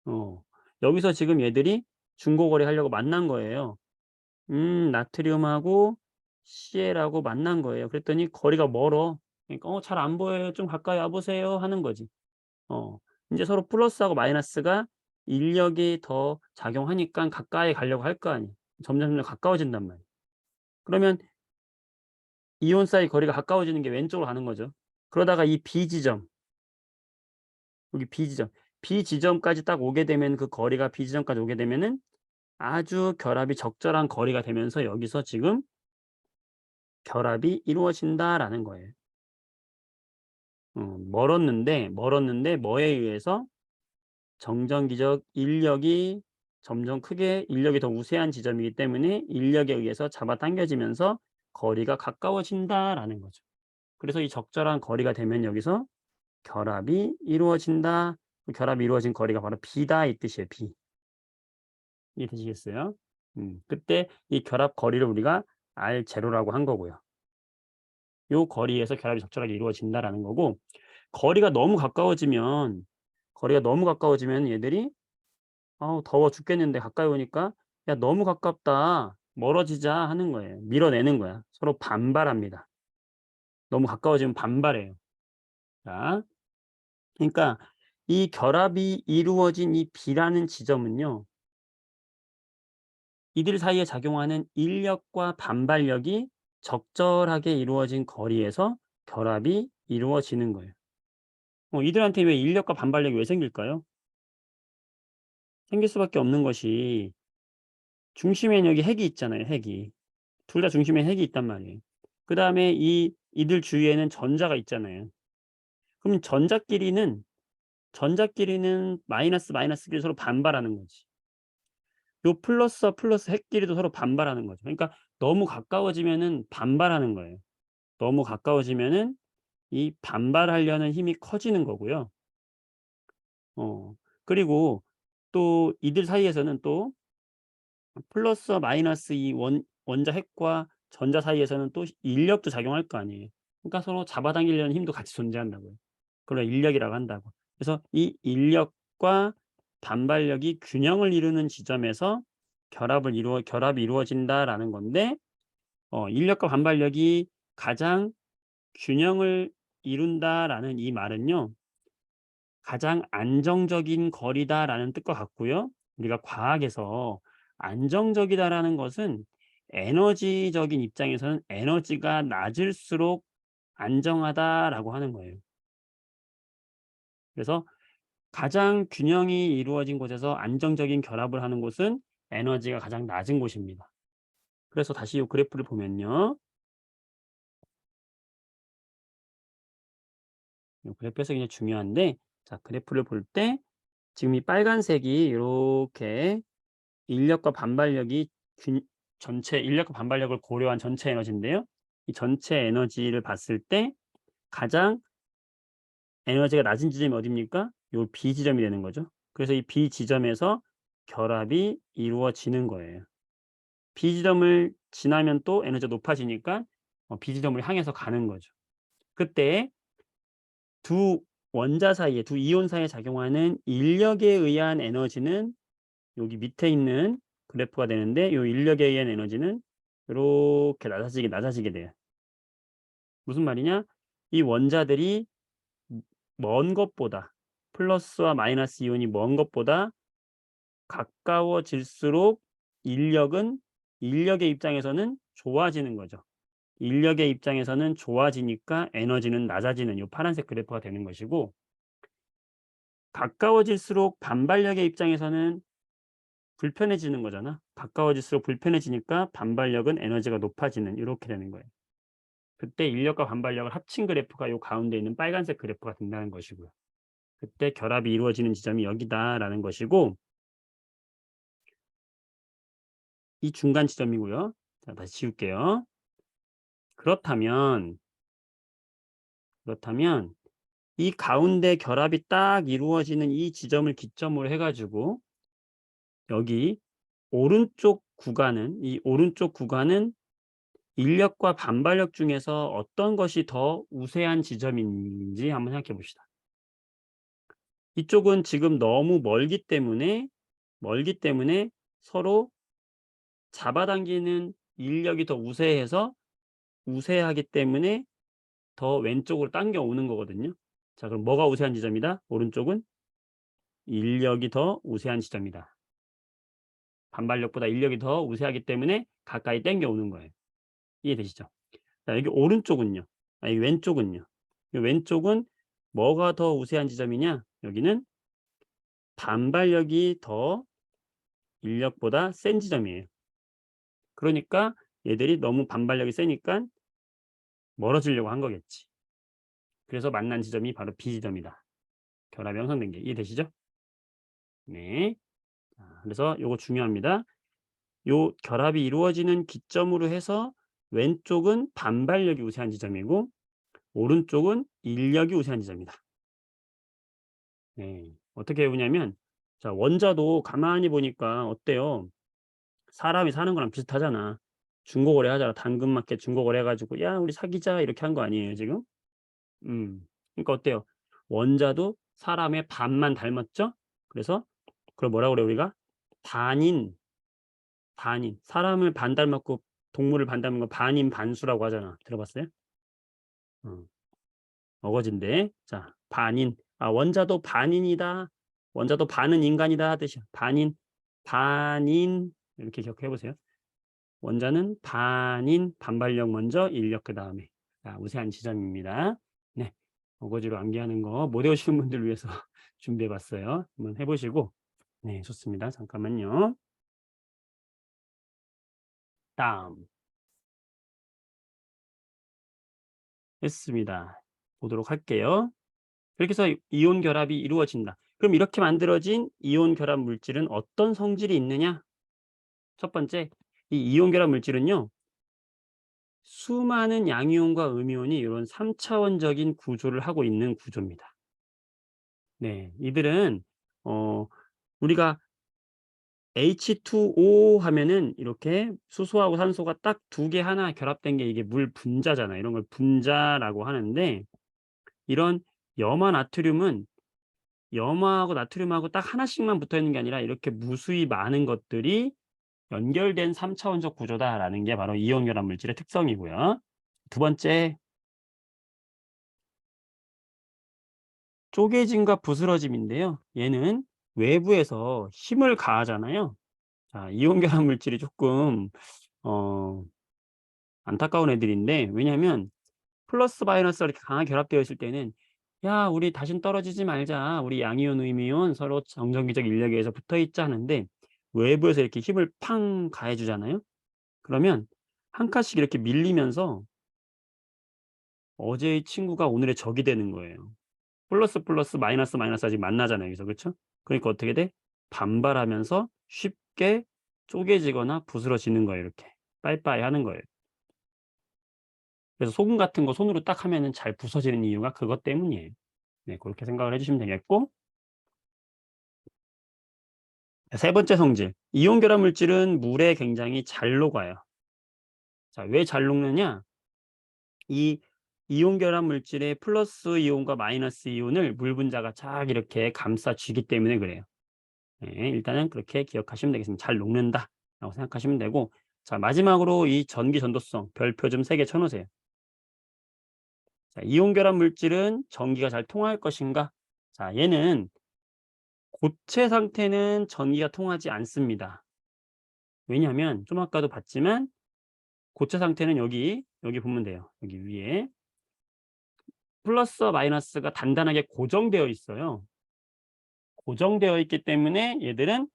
어. 여기서 지금 얘들이 중고거래 하려고 만난 거예요. 나트륨하고 Cl하고 만난 거예요. 그랬더니 거리가 멀어. 그러니까 잘 안 보여요. 좀 가까이 와 보세요 하는 거지. 어. 인제 서로 플러스하고 마이너스가 인력이 더 작용하니깐 가까이 가려고 할 거 아니에요. 점점 가까워진단 말이에요. 그러면 이온 사이 거리가 가까워지는 게 왼쪽으로 가는 거죠. 그러다가 이 B 지점, 여기 B 지점, B 지점까지 딱 오게 되면 그 거리가 B 지점까지 오게 되면은 아주 결합이 적절한 거리가 되면서 여기서 지금 결합이 이루어진다라는 거예요. 멀었는데 뭐에 의해서 정전기적 인력이 점점 크게 인력이 더 우세한 지점이기 때문에 인력에 의해서 잡아당겨지면서 거리가 가까워진다라는 거죠. 그래서 이 적절한 거리가 되면 여기서 결합이 이루어진다. 그 결합이 이루어진 거리가 바로 B다 이 뜻이에요. B. 이해되시겠어요? 그때 이 결합 거리를 우리가 R0라고 한 거고요. 요 거리에서 결합이 적절하게 이루어진다라는 거고 거리가 너무 가까워지면 얘들이 "아우 더워 죽겠는데." 가까이 오니까 "야 너무 가깝다. 멀어지자." 하는 거예요. 밀어내는 거야. 서로 반발합니다. 너무 가까워지면 반발해요. 자, 그러니까 이 결합이 이루어진 이 B라는 지점은요. 이들 사이에 작용하는 인력과 반발력이 적절하게 이루어진 거리에서 결합이 이루어지는 거예요. 이들한테 왜 인력과 반발력이 왜 생길까요? 생길 수밖에 없는 것이 중심에는 여기 핵이 있잖아요, 핵이. 둘 다 중심에 핵이 있단 말이에요. 그다음에 이들 주위에는 전자가 있잖아요. 그럼 전자끼리는 마이너스 마이너스끼리 서로 반발하는 거지. 요 플러스와 플러스 핵끼리도 서로 반발하는 거죠. 그러니까 너무 가까워지면은 반발하는 거예요. 너무 가까워지면은 이 반발하려는 힘이 커지는 거고요. 어 그리고 또 이들 사이에서는 또 플러스와 마이너스 이 원자 핵과 전자 사이에서는 또 인력도 작용할 거 아니에요. 그러니까 서로 잡아당기려는 힘도 같이 존재한다고요. 그걸 인력이라고 한다고. 그래서 이 인력과 반발력이 균형을 이루는 지점에서 결합이 이루어진다라는 건데 인력과 반발력이 가장 균형을 이룬다라는 이 말은요. 가장 안정적인 거리다라는 뜻과 같고요. 우리가 과학에서 안정적이다라는 것은 에너지적인 입장에서는 에너지가 낮을수록 안정하다라고 하는 거예요. 그래서 가장 균형이 이루어진 곳에서 안정적인 결합을 하는 곳은 에너지가 가장 낮은 곳입니다. 그래서 다시 이 그래프를 보면요. 이 그래프 해석이 중요한데 자 그래프를 볼 때 지금 이 빨간색이 이렇게 인력과 반발력이 균 전체 인력과 반발력을 고려한 전체 에너지인데요. 이 전체 에너지를 봤을 때 가장 에너지가 낮은 지점이 어디입니까? 요 B 지점이 되는 거죠. 그래서 이 B 지점에서 결합이 이루어지는 거예요. B 지점을 지나면 또 에너지가 높아지니까 B 지점을 향해서 가는 거죠. 그때 두 원자 사이에 두 이온 사이에 작용하는 인력에 의한 에너지는 여기 밑에 있는 그래프가 되는데 이 인력에 의한 에너지는 요렇게 낮아지게 돼요. 무슨 말이냐? 이 원자들이 먼 것보다 플러스와 마이너스 이온이 먼 것보다 가까워질수록 인력은 인력의 입장에서는 좋아지는 거죠. 인력의 입장에서는 좋아지니까 에너지는 낮아지는 요 파란색 그래프가 되는 것이고 가까워질수록 반발력의 입장에서는 불편해지는 거잖아. 가까워질수록 불편해지니까 반발력은 에너지가 높아지는 이렇게 되는 거예요. 그때 인력과 반발력을 합친 그래프가 요 가운데 있는 빨간색 그래프가 된다는 것이고요. 그때 결합이 이루어지는 지점이 여기다라는 것이고 이 중간 지점이고요. 자, 다시 지울게요. 그렇다면 이 가운데 결합이 딱 이루어지는 이 지점을 기점으로 해 가지고 여기 오른쪽 구간은 인력과 반발력 중에서 어떤 것이 더 우세한 지점인지 한번 생각해 봅시다. 이쪽은 지금 너무 멀기 때문에 서로 잡아당기는 인력이 더 우세하기 때문에 더 왼쪽으로 당겨오는 거거든요. 자, 그럼 뭐가 우세한 지점이다? 오른쪽은 인력이 더 우세한 지점이다. 반발력보다 인력이 더 우세하기 때문에 가까이 당겨오는 거예요. 이해되시죠? 자, 여기 오른쪽은요. 여기 왼쪽은요. 이 왼쪽은 뭐가 더 우세한 지점이냐? 여기는 반발력이 더 인력보다 센 지점이에요. 그러니까 얘들이 너무 반발력이 세니까 멀어지려고 한 거겠지. 그래서 만난 지점이 바로 B 지점이다. 결합이 형성된 게 이해되시죠? 네. 자, 그래서 요거 중요합니다. 요 결합이 이루어지는 기점으로 해서 왼쪽은 반발력이 우세한 지점이고 오른쪽은 인력이 우세한 지점이다. 네. 어떻게 해보냐면 자, 원자도 가만히 보니까 어때요? 사람이 사는 거랑 비슷하잖아. 중고거래 하잖아. 당근마켓 중고거래 해가지고 야 우리 사귀자 이렇게 한 거 아니에요 지금? 그러니까 어때요? 원자도 사람의 반만 닮았죠? 그래서 그걸 뭐라고 그래요 우리가? 반인, 반인. 사람을 반 닮았고 동물을 반 닮은 거 반인 반수라고 하잖아. 들어봤어요? 어, 어거진데. 자, 반인. 아, 원자도 반인이다. 원자도 반은 인간이다 하듯이 반인, 반인 이렇게 기억해 보세요. 원자는 반인, 반발력 먼저, 인력 그 다음에. 자, 우세한 지점입니다. 네, 어거지로 암기하는 거 못 외우시는 분들 위해서 준비해 봤어요. 한번 해보시고. 네, 좋습니다. 잠깐만요. 다음 했습니다. 보도록 할게요. 그렇게 해서 이온 결합이 이루어진다. 그럼 이렇게 만들어진 이온 결합 물질은 어떤 성질이 있느냐? 첫 번째, 이 이온 결합 물질은요. 수많은 양이온과 음이온이 이런 3차원적인 구조를 하고 있는 구조입니다. 네, 이들은 우리가 H2O 하면은 이렇게 수소하고 산소가 딱 두 개 하나 결합된 게 이게 물 분자잖아요. 이런 걸 분자라고 하는데 이런 염화 나트륨은 염화하고 나트륨하고 딱 하나씩만 붙어 있는 게 아니라 이렇게 무수히 많은 것들이 연결된 3차원적 구조다라는 게 바로 이온 결합 물질의 특성이고요. 두 번째, 쪼개짐과 부스러짐인데요. 얘는 외부에서 힘을 가하잖아요. 자, 이온 결합 물질이 조금 어, 안타까운 애들인데 왜냐하면 플러스 마이너스가 이렇게 강하게 결합되어 있을 때는 야 우리 다신 떨어지지 말자. 우리 양이온 음이온 서로 정전기적 인력에 의해서 붙어 있자 하는데 외부에서 이렇게 힘을 팡 가해 주잖아요. 그러면 한 칸씩 이렇게 밀리면서 어제의 친구가 오늘의 적이 되는 거예요. 플러스 플러스 마이너스 마이너스 아직 만나잖아요. 여기서 그렇죠? 그러니까 어떻게 돼? 반발하면서 쉽게 쪼개지거나 부스러지는 거예요. 이렇게 빠이빠이 하는 거예요. 그래서 소금 같은 거 손으로 딱 하면은 잘 부서지는 이유가 그것 때문이에요. 네, 그렇게 생각을 해주시면 되겠고. 세 번째 성질. 이온 결합 물질은 물에 굉장히 잘 녹아요. 자, 왜 잘 녹느냐? 이 이온 결합 물질의 플러스 이온과 마이너스 이온을 물 분자가 쫙 이렇게 감싸주기 때문에 그래요. 네, 일단은 그렇게 기억하시면 되겠습니다. 잘 녹는다라고 생각하시면 되고. 자, 마지막으로 이 전기 전도성 별표 좀 3개 쳐놓으세요. 자, 이온 결합 물질은 전기가 잘 통할 것인가? 자, 얘는 고체 상태는 전기가 통하지 않습니다. 왜냐하면 좀 아까도 봤지만 고체 상태는 여기 보면 돼요. 여기 위에 플러스와 마이너스가 단단하게 고정되어 있어요. 고정되어 있기 때문에 얘들은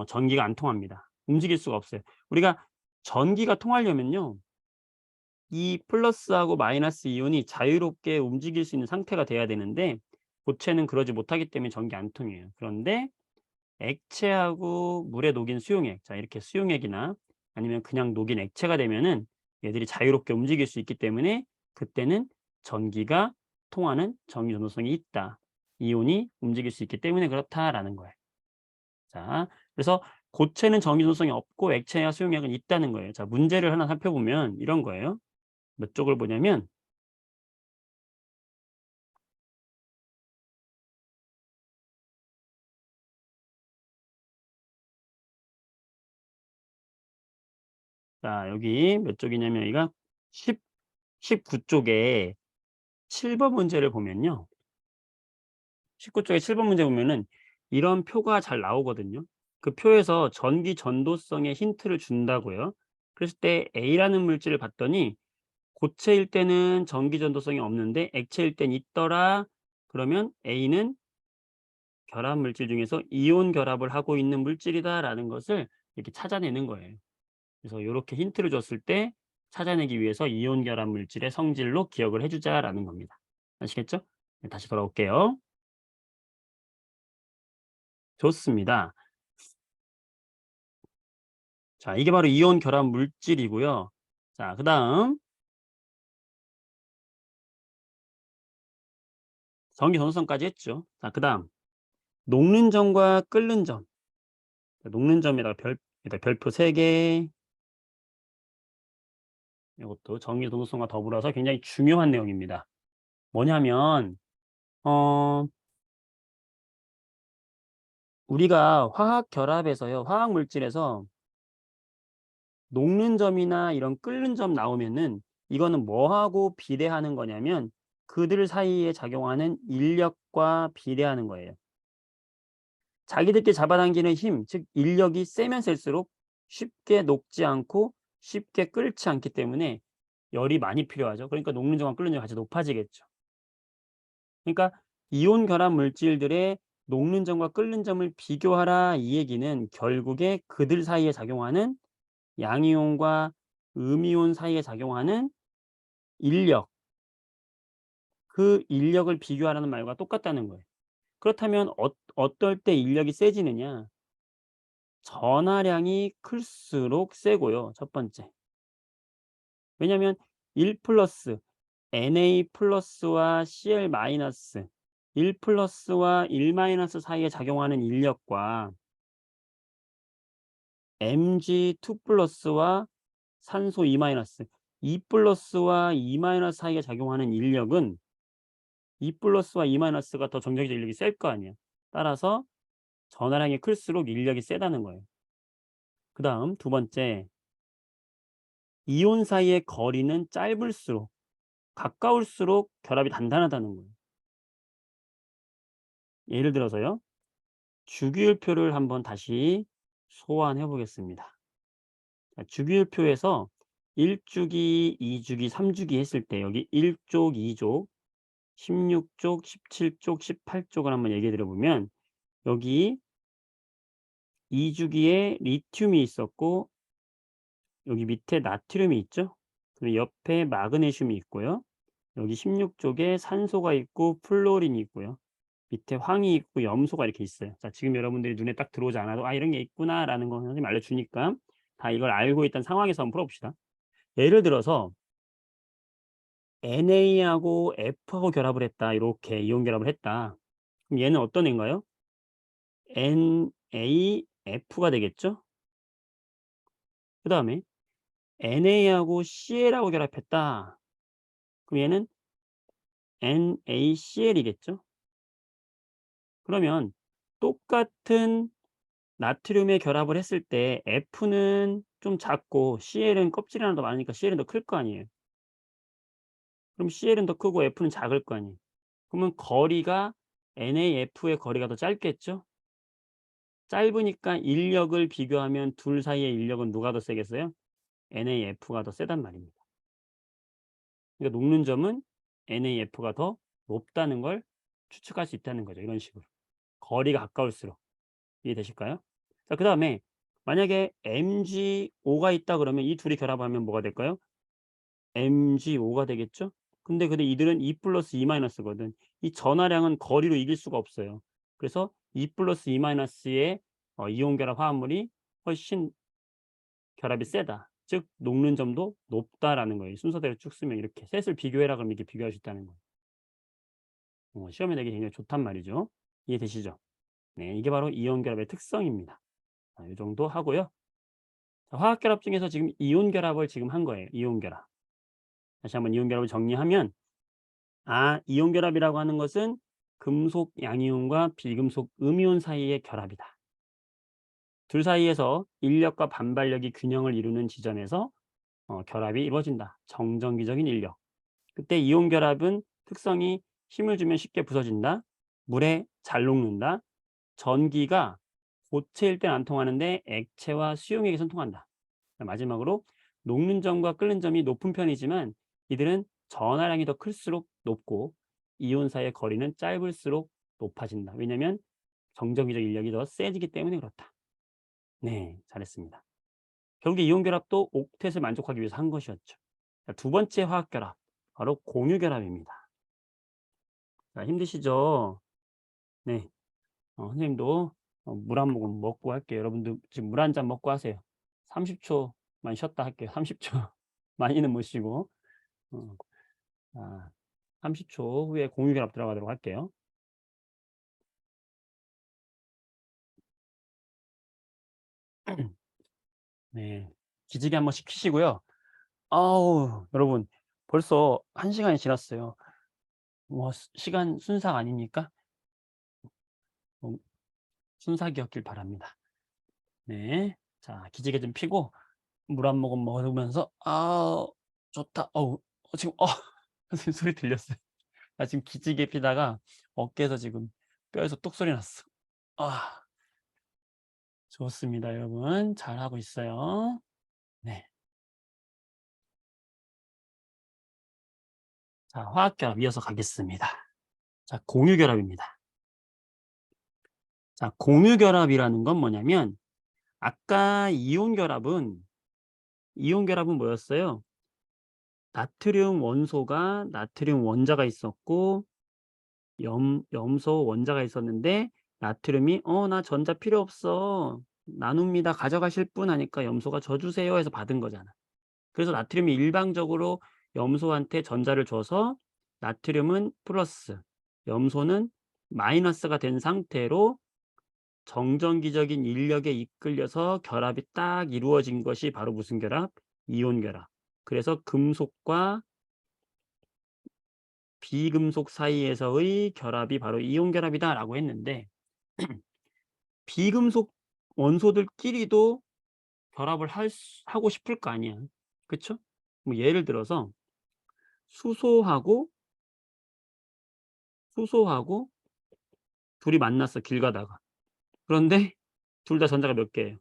전기가 안 통합니다. 움직일 수가 없어요. 우리가 전기가 통하려면요. 이 플러스하고 마이너스 이온이 자유롭게 움직일 수 있는 상태가 돼야 되는데 고체는 그러지 못하기 때문에 전기 안 통해요. 그런데 액체하고 물에 녹인 수용액, 자 이렇게 수용액이나 아니면 그냥 녹인 액체가 되면은 얘들이 자유롭게 움직일 수 있기 때문에 그때는 전기가 통하는 전기 전도성이 있다. 이온이 움직일 수 있기 때문에 그렇다라는 거예요. 자, 그래서 고체는 전기 전도성이 없고 액체와 수용액은 있다는 거예요. 자, 문제를 하나 살펴보면 이런 거예요. 몇 쪽을 보냐면 자, 여기 몇 쪽이냐면 여기가 19쪽에 7번 문제를 보면요. 19쪽에 7번 문제 보면은 이런 표가 잘 나오거든요. 그 표에서 전기 전도성의 힌트를 준다고요. 그랬을 때 A라는 물질을 봤더니 고체일 때는 전기 전도성이 없는데 액체일 땐 있더라. 그러면 A는 결합 물질 중에서 이온 결합을 하고 있는 물질이다라는 것을 이렇게 찾아내는 거예요. 그래서 요렇게 힌트를 줬을 때 찾아내기 위해서 이온 결합 물질의 성질로 기억을 해 주자라는 겁니다. 아시겠죠? 네, 다시 돌아올게요. 좋습니다. 자, 이게 바로 이온 결합 물질이고요. 자, 그다음 전기 전도성까지 했죠. 자, 그다음 녹는 점과 끓는 점. 녹는 점에다가 별표 3 개. 이것도 전기 전도성과 더불어서 굉장히 중요한 내용입니다. 뭐냐면 어 우리가 화학 결합에서요. 화학 물질에서 녹는 점이나 이런 끓는 점 나오면은 이거는 뭐하고 비례하는 거냐면 그들 사이에 작용하는 인력과 비례하는 거예요. 자기들끼리 잡아당기는 힘, 즉 인력이 세면 셀수록 쉽게 녹지 않고 쉽게 끓지 않기 때문에 열이 많이 필요하죠. 그러니까 녹는 점과 끓는 점이 같이 높아지겠죠. 그러니까 이온 결합 물질들의 녹는 점과 끓는 점을 비교하라 이 얘기는 결국에 그들 사이에 작용하는 양이온과 음이온 사이에 작용하는 인력, 그 인력을 비교하라는 말과 똑같다는 거예요. 그렇다면 어떨 때 인력이 세지느냐? 전하량이 클수록 세고요. 첫 번째. 왜냐하면 1 플러스 Na 플러스와 Cl 마이너스 1 플러스와 1 마이너스 사이에 작용하는 인력과 Mg2 플러스와 산소 2 마이너스 2 플러스와 2 마이너스 사이에 작용하는 인력은 2 플러스와 2 마이너스가 더 정적이적 인력이 셀 거 아니에요. 따라서 전하량이 클수록 인력이 세다는 거예요. 그다음 두 번째, 이온 사이의 거리는 짧을수록 가까울수록 결합이 단단하다는 거예요. 예를 들어서요. 주기율표를 한번 다시 소환해 보겠습니다. 자, 주기율표에서 1주기, 2주기, 3주기 했을 때 여기 1족, 2족, 16족, 17족, 18족을 한번 얘기해 드려 보면 여기 2주기에 리튬이 있었고 여기 밑에 나트륨이 있죠. 그리고 옆에 마그네슘이 있고요. 여기 16쪽에 산소가 있고 플로린이 있고요. 밑에 황이 있고 염소가 이렇게 있어요. 자, 지금 여러분들이 눈에 딱 들어오지 않아도 '아 이런 게 있구나.'라는 거 선생님이 알려주니까 다 이걸 알고 있다는 상황에서 한번 풀어 봅시다. 예를 들어서 NA하고 F하고 결합을 했다. 이렇게 이온 결합을 했다. 그럼 얘는 어떤 애인가요? NaF가 되겠죠? 그다음에 NA하고 CL하고 결합했다. 그럼 얘는 NaCl이겠죠? 그러면 똑같은 나트륨의 결합을 했을 때 F는 좀 작고 CL은 껍질이 하나 더 많으니까 CL은 더 클 거 아니에요. 그럼 CL은 더 크고 F는 작을 거 아니에요. 그러면 거리가 NAF의 거리가 더 짧겠죠? 짧으니까 인력을 비교하면 둘 사이의 인력은 누가 더 세겠어요? NAF가 더 세단 말입니다. 그러니까 녹는 점은 NAF가 더 높다는 걸 추측할 수 있다는 거죠. 이런 식으로. 거리가 가까울수록. 이해되실까요? 자, 그다음에 만약에 MgO가 있다 그러면 이 둘이 결합하면 뭐가 될까요? MgO가 되겠죠? 근데 이들은 2 플러스 2 마이너스거든. 이 전하량은 거리로 이길 수가 없어요. 그래서 2 플러스 2 마이너스의 이온 결합 화합물이 훨씬 결합이 세다. 즉 녹는 점도 높다라는 거예요. 순서대로 쭉 쓰면 이렇게 셋을 비교해라 그러면 이렇게 비교할 수 있다는 거예요. 시험에 내기 굉장히 좋단 말이죠. 이해되시죠? 네, 이게 바로 이온 결합의 특성입니다. 자, 이 정도 하고요. 자, 화학 결합 중에서 지금 이온 결합을 지금 한 거예요. 이온 결합. 다시 한번 이온 결합을 정리하면 이온 결합이라고 하는 것은 금속 양이온과 비금속 음이온 사이의 결합이다. 둘 사이에서 인력과 반발력이 균형을 이루는 지점에서 결합이 이루어진다. 정전기적인 인력. 그때 이온 결합은 특성이 힘을 주면 쉽게 부서진다. 물에 잘 녹는다. 전기가 고체일 땐 안 통하는데 액체와 수용액에선 통한다. 마지막으로 녹는 점과 끓는 점이 높은 편이지만 이들은 전하량이 더 클수록 높고 이온 사이의 거리는 짧을수록 높아진다. 왜냐하면 정전기적 인력이 더 세지기 때문에 그렇다. 네, 잘했습니다. 결국에 이온 결합도 옥텟을 만족하기 위해서 한 것이었죠. 자, 두 번째 화학 결합, 바로 공유 결합입니다. 자, 힘드시죠? 네, 선생님도 물 한 모금 먹고 할게요. 여러분도 지금 물 한 잔 먹고 하세요. 30초만 쉬었다 할게요. 30초. 많이는 못 쉬고. 어, 자, 30초 후에 공유 결합 들어가도록 할게요. 네, 기지개 한 번씩 켜시고요. 아우, 여러분 벌써 1시간이 지났어요. 뭐 시간 순삭 아닙니까? 어, 순삭이었길 바랍니다. 네. 자, 기지개 좀 피고 물 한 모금 먹으면서 "아 좋다." 지금 선생님 소리 들렸어요. 나 지금 기지개 피다가 어깨에서 지금 뼈에서 똑 소리 났어. 아, 좋습니다 여러분. 잘하고 있어요. 네. 자, 화학결합 이어서 가겠습니다. 자, 공유결합입니다. 자, 공유결합이라는 건 뭐냐면 아까 이온결합은 뭐였어요? 나트륨 원소가 나트륨 원자가 있었고 염소 원자가 있었는데 나트륨이 나 전자 필요 없어. 나눕니다. 가져가실 분 하니까 염소가 줘 주세요 해서 받은 거잖아. 그래서 나트륨이 일방적으로 염소한테 전자를 줘서 나트륨은 플러스, 염소는 마이너스가 된 상태로 정전기적인 인력에 이끌려서 결합이 딱 이루어진 것이 바로 무슨 결합? 이온 결합. 그래서 금속과 비금속 사이에서의 결합이 바로 이온 결합이다라고 했는데 비금속 원소들끼리도 결합을 하고 싶을 거 아니야. 그쵸? 뭐 예를 들어서 수소하고 수소하고 둘이 만났어 길 가다가. 그런데 둘 다 전자가 몇 개예요?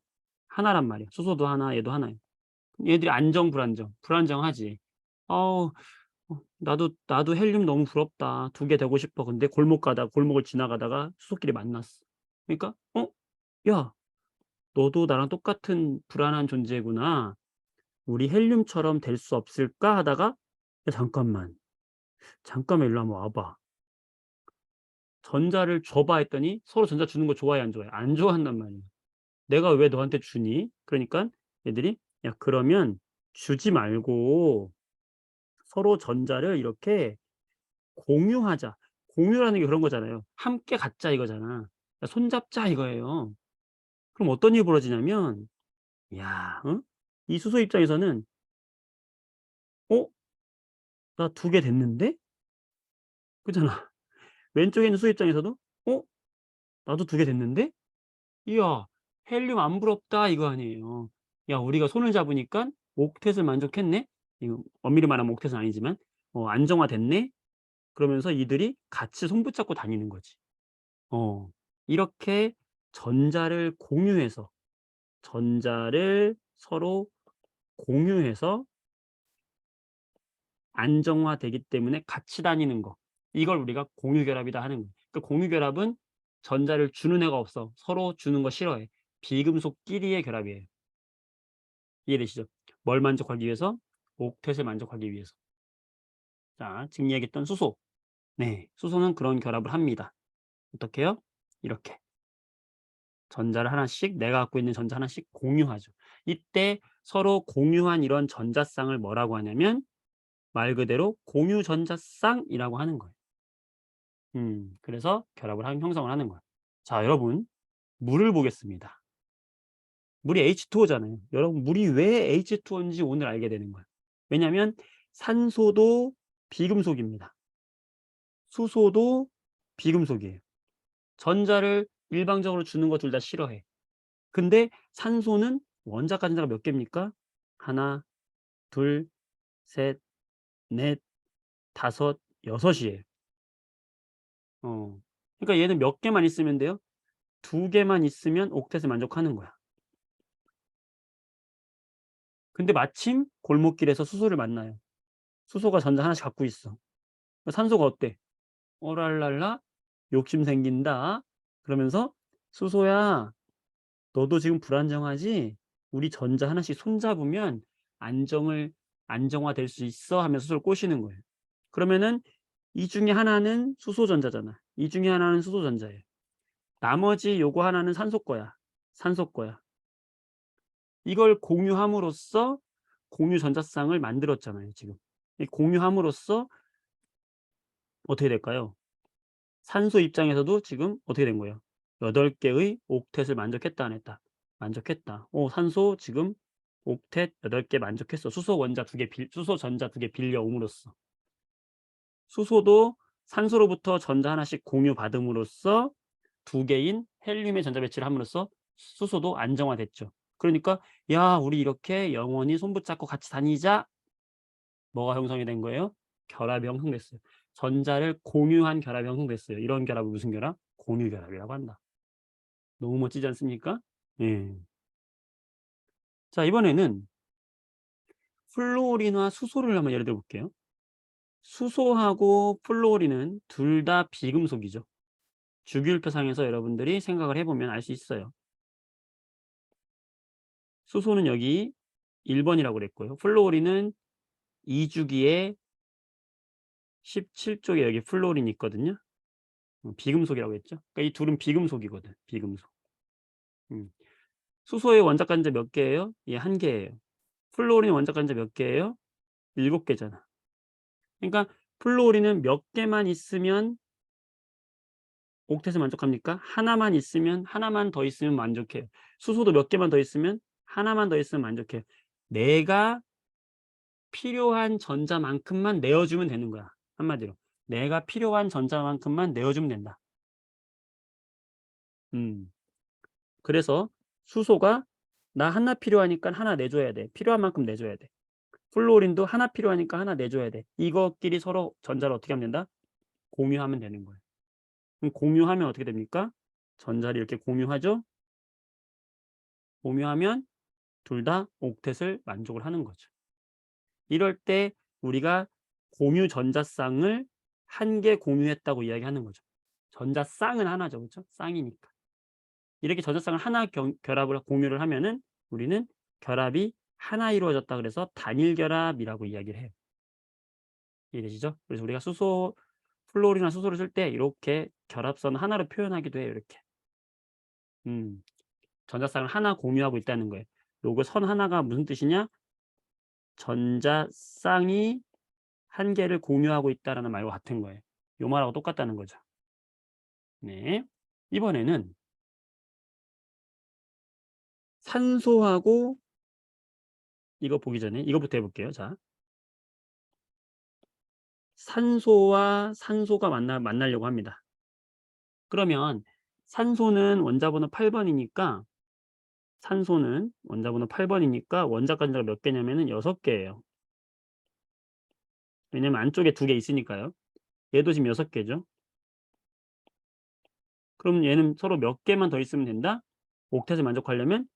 하나란 말이야. 수소도 하나 얘도 하나예요. 얘들이 안정 불안정, 불안정하지. "어우 나도 헬륨 너무 부럽다. 2개 되고 싶어." 근데 골목을 지나가다가 수소끼리 만났어. 그러니까 야 너도 나랑 똑같은 불안한 존재구나. 우리 헬륨처럼 될 수 없을까?' 하다가 '야 잠깐만 일로 한번 와 봐. 전자를 줘 봐.' 했더니 서로 전자 주는 거 좋아해 안 좋아해? 안 좋아한단 말이야. '내가 왜 너한테 주니?' 그러니깐 얘들이 "야 그러면 주지 말고 서로 전자를 이렇게 공유하자." 공유라는 게 그런 거잖아요. "함께 갖자." 이거잖아. "야 손잡자." 이거예요. 그럼 어떤 일이 벌어지냐면 야 이 수소 입장에서는 '어 나 2개 됐는데?' 그잖아. 왼쪽에 있는 수소 입장에서도 '어 나도 2개 됐는데? 이야 헬륨 안 부럽다.' 이거 아니에요. '야 우리가 손을 잡으니깐 옥텟을 만족했네.' 이거 엄밀히 말하면 옥텟은 아니지만 '안정화됐네.' 그러면서 이들이 같이 손 붙잡고 다니는 거지. 어 이렇게 전자를 공유해서 전자를 서로 공유해서 안정화되기 때문에 같이 다니는 거. 이걸 우리가 공유결합이다 하는 거예요. 그 공유결합은 전자를 주는 애가 없어. 서로 주는 거 싫어해. 비금속끼리의 결합이에요. 이해되시죠? 뭘 만족하기 위해서? 옥텟을 만족하기 위해서. 자, 지금 이야기했던 수소. 네, 수소는 그런 결합을 합니다. 어떻게요? 이렇게 전자를 하나씩 내가 갖고 있는 전자 하나씩 공유하죠. 이때 서로 공유한 이런 전자쌍을 뭐라고 하냐면 말 그대로 공유 전자쌍이라고 하는 거예요. 그래서 결합을 형성을 하는 거예요. 자, 여러분 물을 보겠습니다. 물이 H2O잖아요. 여러분 물이 왜 H2O인지 오늘 알게 되는 거예요. 왜냐하면 산소도 비금속입니다. 수소도 비금속이에요. 전자를 일방적으로 주는 거 둘 다 싫어해. 근데 산소는 원자가 전자가 몇 개입니까? 하나, 둘, 셋, 넷, 다섯, 여섯 이에요. 그러니까 얘는 몇 개만 있으면 돼요? 두 개만 있으면 옥텟에 만족하는 거야. 근데 마침 골목길에서 수소를 만나요. 수소가 전자 하나씩 갖고 있어. 산소가 어때? "어랄랄라 욕심 생긴다." 그러면서 "수소야 너도 지금 불안정하지? 우리 전자 하나씩 손잡으면 안정을 안정화될 수 있어." 하면서 수소를 꼬시는 거예요. 그러면은 이 중에 하나는 수소 전자잖아. 이 중에 하나는 수소 전자예요. 나머지 요거 하나는 산소 거야. 산소 거야. 이걸 공유함으로써 공유 전자쌍을 만들었잖아요, 지금. 이 공유함으로써 어떻게 될까요? 산소 입장에서도 지금 어떻게 된 거예요? 8 개의 옥텟을 만족했다 안 했다? 만족했다. 산소 지금 옥텟 8개 만족했어. 수소 전자 2개 빌려옴으로써. 수소도 산소로부터 전자 하나씩 공유받음으로써 2 개인 헬륨의 전자 배치를 함으로써 수소도 안정화됐죠. 그러니까 "야 우리 이렇게 영원히 손 붙잡고 같이 다니자." 뭐가 형성이 된 거예요? 결합이 형성됐어요. 전자를 공유한 결합이 형성됐어요. 이런 결합을 무슨 결합? 공유 결합이라고 한다. 너무 멋지지 않습니까? 예. 자 이번에는 플루오린과 수소를 한번 예를 들어 볼게요. 수소하고 플루오린은 둘 다 비금속이죠. 주기율표상에서 여러분들이 생각을 해 보면 알 수 있어요. 수소는 여기 1 번이라고 그랬고요. 플루오린은 2 주기에 17 쪽에 여기 플루오린이 있거든요. 비금속이라고 했죠. 그러니까 이 둘은 비금속이거든, 비금속. 음. 수소의 원자 간자 몇 개예요? 예, 1 개예요. 플루오린 원자 간자 몇 개예요? 7 개잖아. 그러니까 플루오린은 몇 개만 있으면 옥텟에 만족합니까? 하나만 있으면 하나만 더 있으면 만족해요. 수소도 몇 개만 더 있으면 하나만 더 있으면 만족해요. 내가 필요한 전자만큼만 내어 주면 되는 거야. 한마디로. 내가 필요한 전자만큼만 내어 주면 된다. 음. 그래서 수소가 나 하나 필요하니까 하나 내 줘야 돼. 필요한 만큼 내 줘야 돼. 플루오린도 하나 필요하니까 하나 내 줘야 돼. 이것끼리 서로 전자를 어떻게 하면 된다? 공유하면 되는 거예요. 그럼 공유하면 어떻게 됩니까? 전자를 이렇게 공유하죠? 공유하면 둘 다 옥텟을 만족을 하는 거죠. 이럴 때 우리가 공유 전자쌍을 한 개 공유했다고 이야기하는 거죠. 전자쌍은 하나죠. 그렇죠? 쌍이니까. 이렇게 전자쌍을 하나 결합을 공유를 하면은 우리는 결합이 하나 이루어졌다 그래서 단일 결합이라고 이야기를 해요. 이해되시죠? 그래서 우리가 수소 플루오린이나 수소를 쓸 때 이렇게 결합선 하나로 표현하기도 해요. 이렇게. 음. 전자쌍을 하나 공유하고 있다는 거예요. 요거 선 하나가 무슨 뜻이냐? 전자쌍이 한 개를 공유하고 있다라는 말과 같은 거예요. 요 말하고 똑같다는 거죠. 네. 이번에는 산소하고 이거 보기 전에 이거부터 해 볼게요. 자. 산소와 산소가 만나려고 합니다. 그러면 산소는 원자 번호 8 번이니까 산소는 원자 번호 8 번이니까 원자 간자가 몇 개냐면은 6 개예요. 왜냐면 안쪽에 2개 있으니까요. 얘도 지금 6 개죠. 그럼 얘는 서로 몇 개만 더 있으면 된다? 옥텟을 만족하려면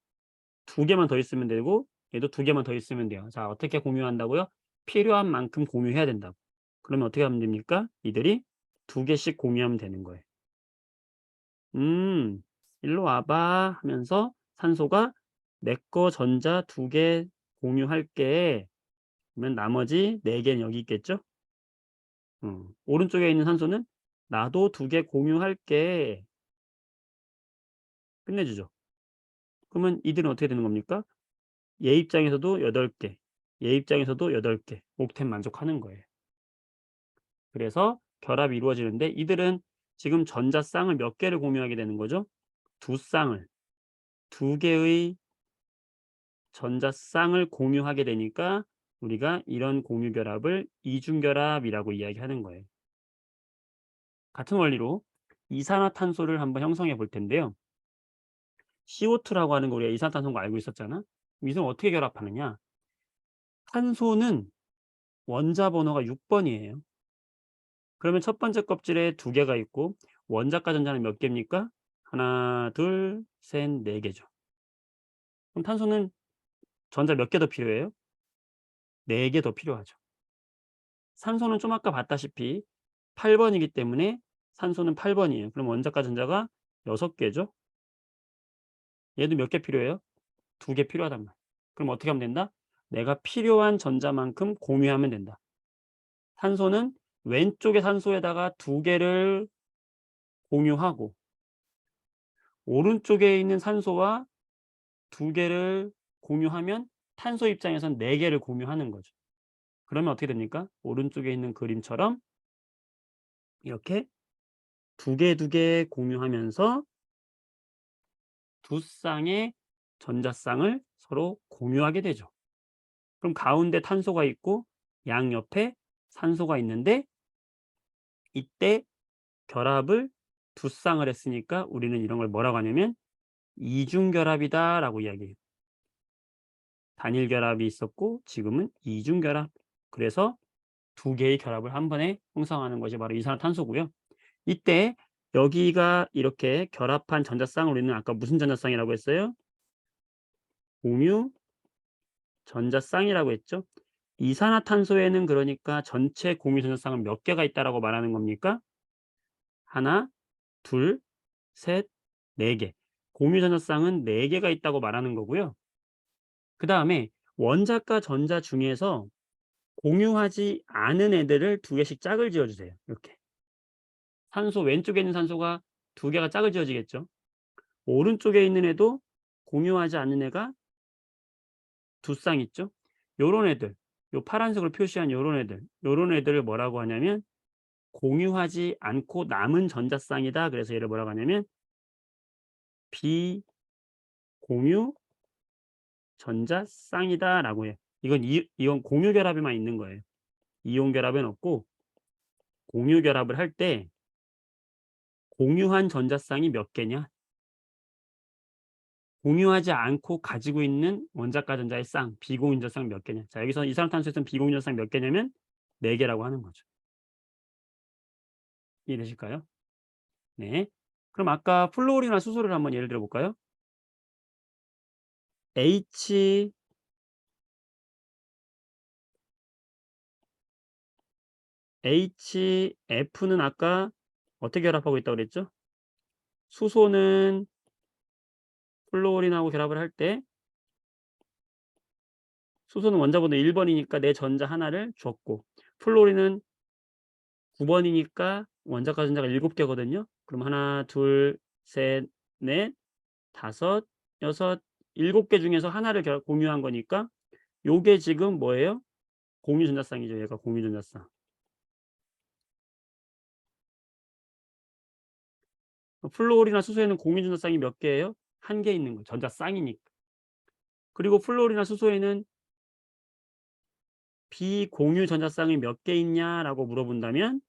2 개만 더 있으면 되고 얘도 2 개만 더 있으면 돼요. 자 어떻게 공유한다고요? 필요한 만큼 공유해야 된다고. 그러면 어떻게 하면 됩니까? 이들이 2 개씩 공유하면 되는 거예요. 일로 와봐 하면서 산소가 내 거 전자 2개 공유할게. 그러면 나머지 4 개는 여기 있겠죠? 오른쪽에 있는 산소는 나도 2개 공유할게. 끝내주죠. 그러면 이들은 어떻게 되는 겁니까? 얘 입장에서도 8 개, 얘 입장에서도 8 개. 옥텟 만족하는 거예요. 그래서 결합이 이루어지는데 이들은 지금 전자쌍을 몇 개를 공유하게 되는 거죠? 2 쌍을. 2 개의 전자쌍을 공유하게 되니까 우리가 이런 공유 결합을 이중 결합이라고 이야기하는 거예요. 같은 원리로 이산화탄소를 한번 형성해 볼 텐데요. CO2라고 하는 거 우리가 이산화탄소인 거 알고 있었잖아. 이걸 어떻게 결합하느냐? 탄소는 원자 번호가 6 번이에요. 그러면 첫 번째 껍질에 2 개가 있고 원자가 전자는 몇 개입니까? 하나, 둘, 셋, 네 개죠. 그럼 탄소는 전자 몇 개 더 필요해요? 네 개 더 필요하죠. 산소는 좀 아까 봤다시피 8 번이기 때문에 산소는 8 번이에요. 그럼 원자과 전자가 6 개죠. 얘도 몇 개 필요해요? 2개 필요하단 말이에요. 그럼 어떻게 하면 된다? 내가 필요한 전자만큼 공유하면 된다. 산소는 왼쪽의 산소에다가 2 개를 공유하고 오른쪽에 있는 산소와 2 개를 공유하면 탄소 입장에선 4 개를 공유하는 거죠. 그러면 어떻게 됩니까? 오른쪽에 있는 그림처럼 이렇게 2개, 2개 공유하면서 두 쌍의 전자쌍을 서로 공유하게 되죠. 그럼 가운데 탄소가 있고 양옆에 산소가 있는데 이때 결합을 두 쌍을 했으니까 우리는 이런 걸 뭐라고 하냐면 이중결합이다라고 이야기해요. 단일 결합이 있었고 지금은 이중결합. 그래서 두 개의 결합을 한 번에 형성하는 것이 바로 이산화탄소고요. 이때 여기가 이렇게 결합한 전자쌍을 우리는 아까 무슨 전자쌍이라고 했어요? 공유 전자쌍이라고 했죠. 이산화탄소에는 그러니까 전체 공유 전자쌍은 몇 개가 있다라고 말하는 겁니까? 하나, 둘, 셋, 네 개. 공유 전자쌍은 4 개가 있다고 말하는 거고요. 그다음에 원자과 전자 중에서 공유하지 않은 애들을 2 개씩 짝을 지어 주세요. 이렇게. 산소 왼쪽에 있는 산소가 2 개가 짝을 지어지겠죠. 오른쪽에 있는 애도 공유하지 않는 애가 2 쌍 있죠. 요런 애들, 요 파란색으로 표시한 요런 애들을 뭐라고 하냐면 공유하지 않고 남은 전자쌍이다. 그래서 얘를 뭐라고 하냐면 비공유 전자쌍이다라고 해요. 이건 공유 결합에만 있는 거예요. 이온 결합은 없고 공유 결합을 할 때 공유한 전자쌍이 몇 개냐? 공유하지 않고 가지고 있는 원자과 전자의 쌍, 비공유 전자쌍 몇 개냐? 자, 여기서 이산화탄소에서는 비공유 전자쌍 몇 개냐면 4 개라고 하는 거죠. 이해되실까요? 네. 그럼 아까 플루오린이나 수소를 한번 예를 들어 볼까요? H HF는 아까 어떻게 결합하고 있다고 그랬죠? 수소는 플루오린하고 결합을 할 때 수소는 원자번호 1 번이니까 내 전자 하나를 줬고 플루오린은 9 번이니까 원자과 전자가 7 개거든요. 그럼 하나, 둘, 셋, 넷, 다섯, 여섯, 7개 중에서 하나를 공유한 거니까 요게 지금 뭐예요? 공유 전자쌍이죠. 얘가 공유 전자쌍. 플루오린이나 수소에는 공유 전자쌍이 몇 개예요? 1개 있는 거예요. 전자쌍이니까. 그리고 플루오린이나 수소에는 비공유 전자쌍이 몇 개 있냐라고 물어본다면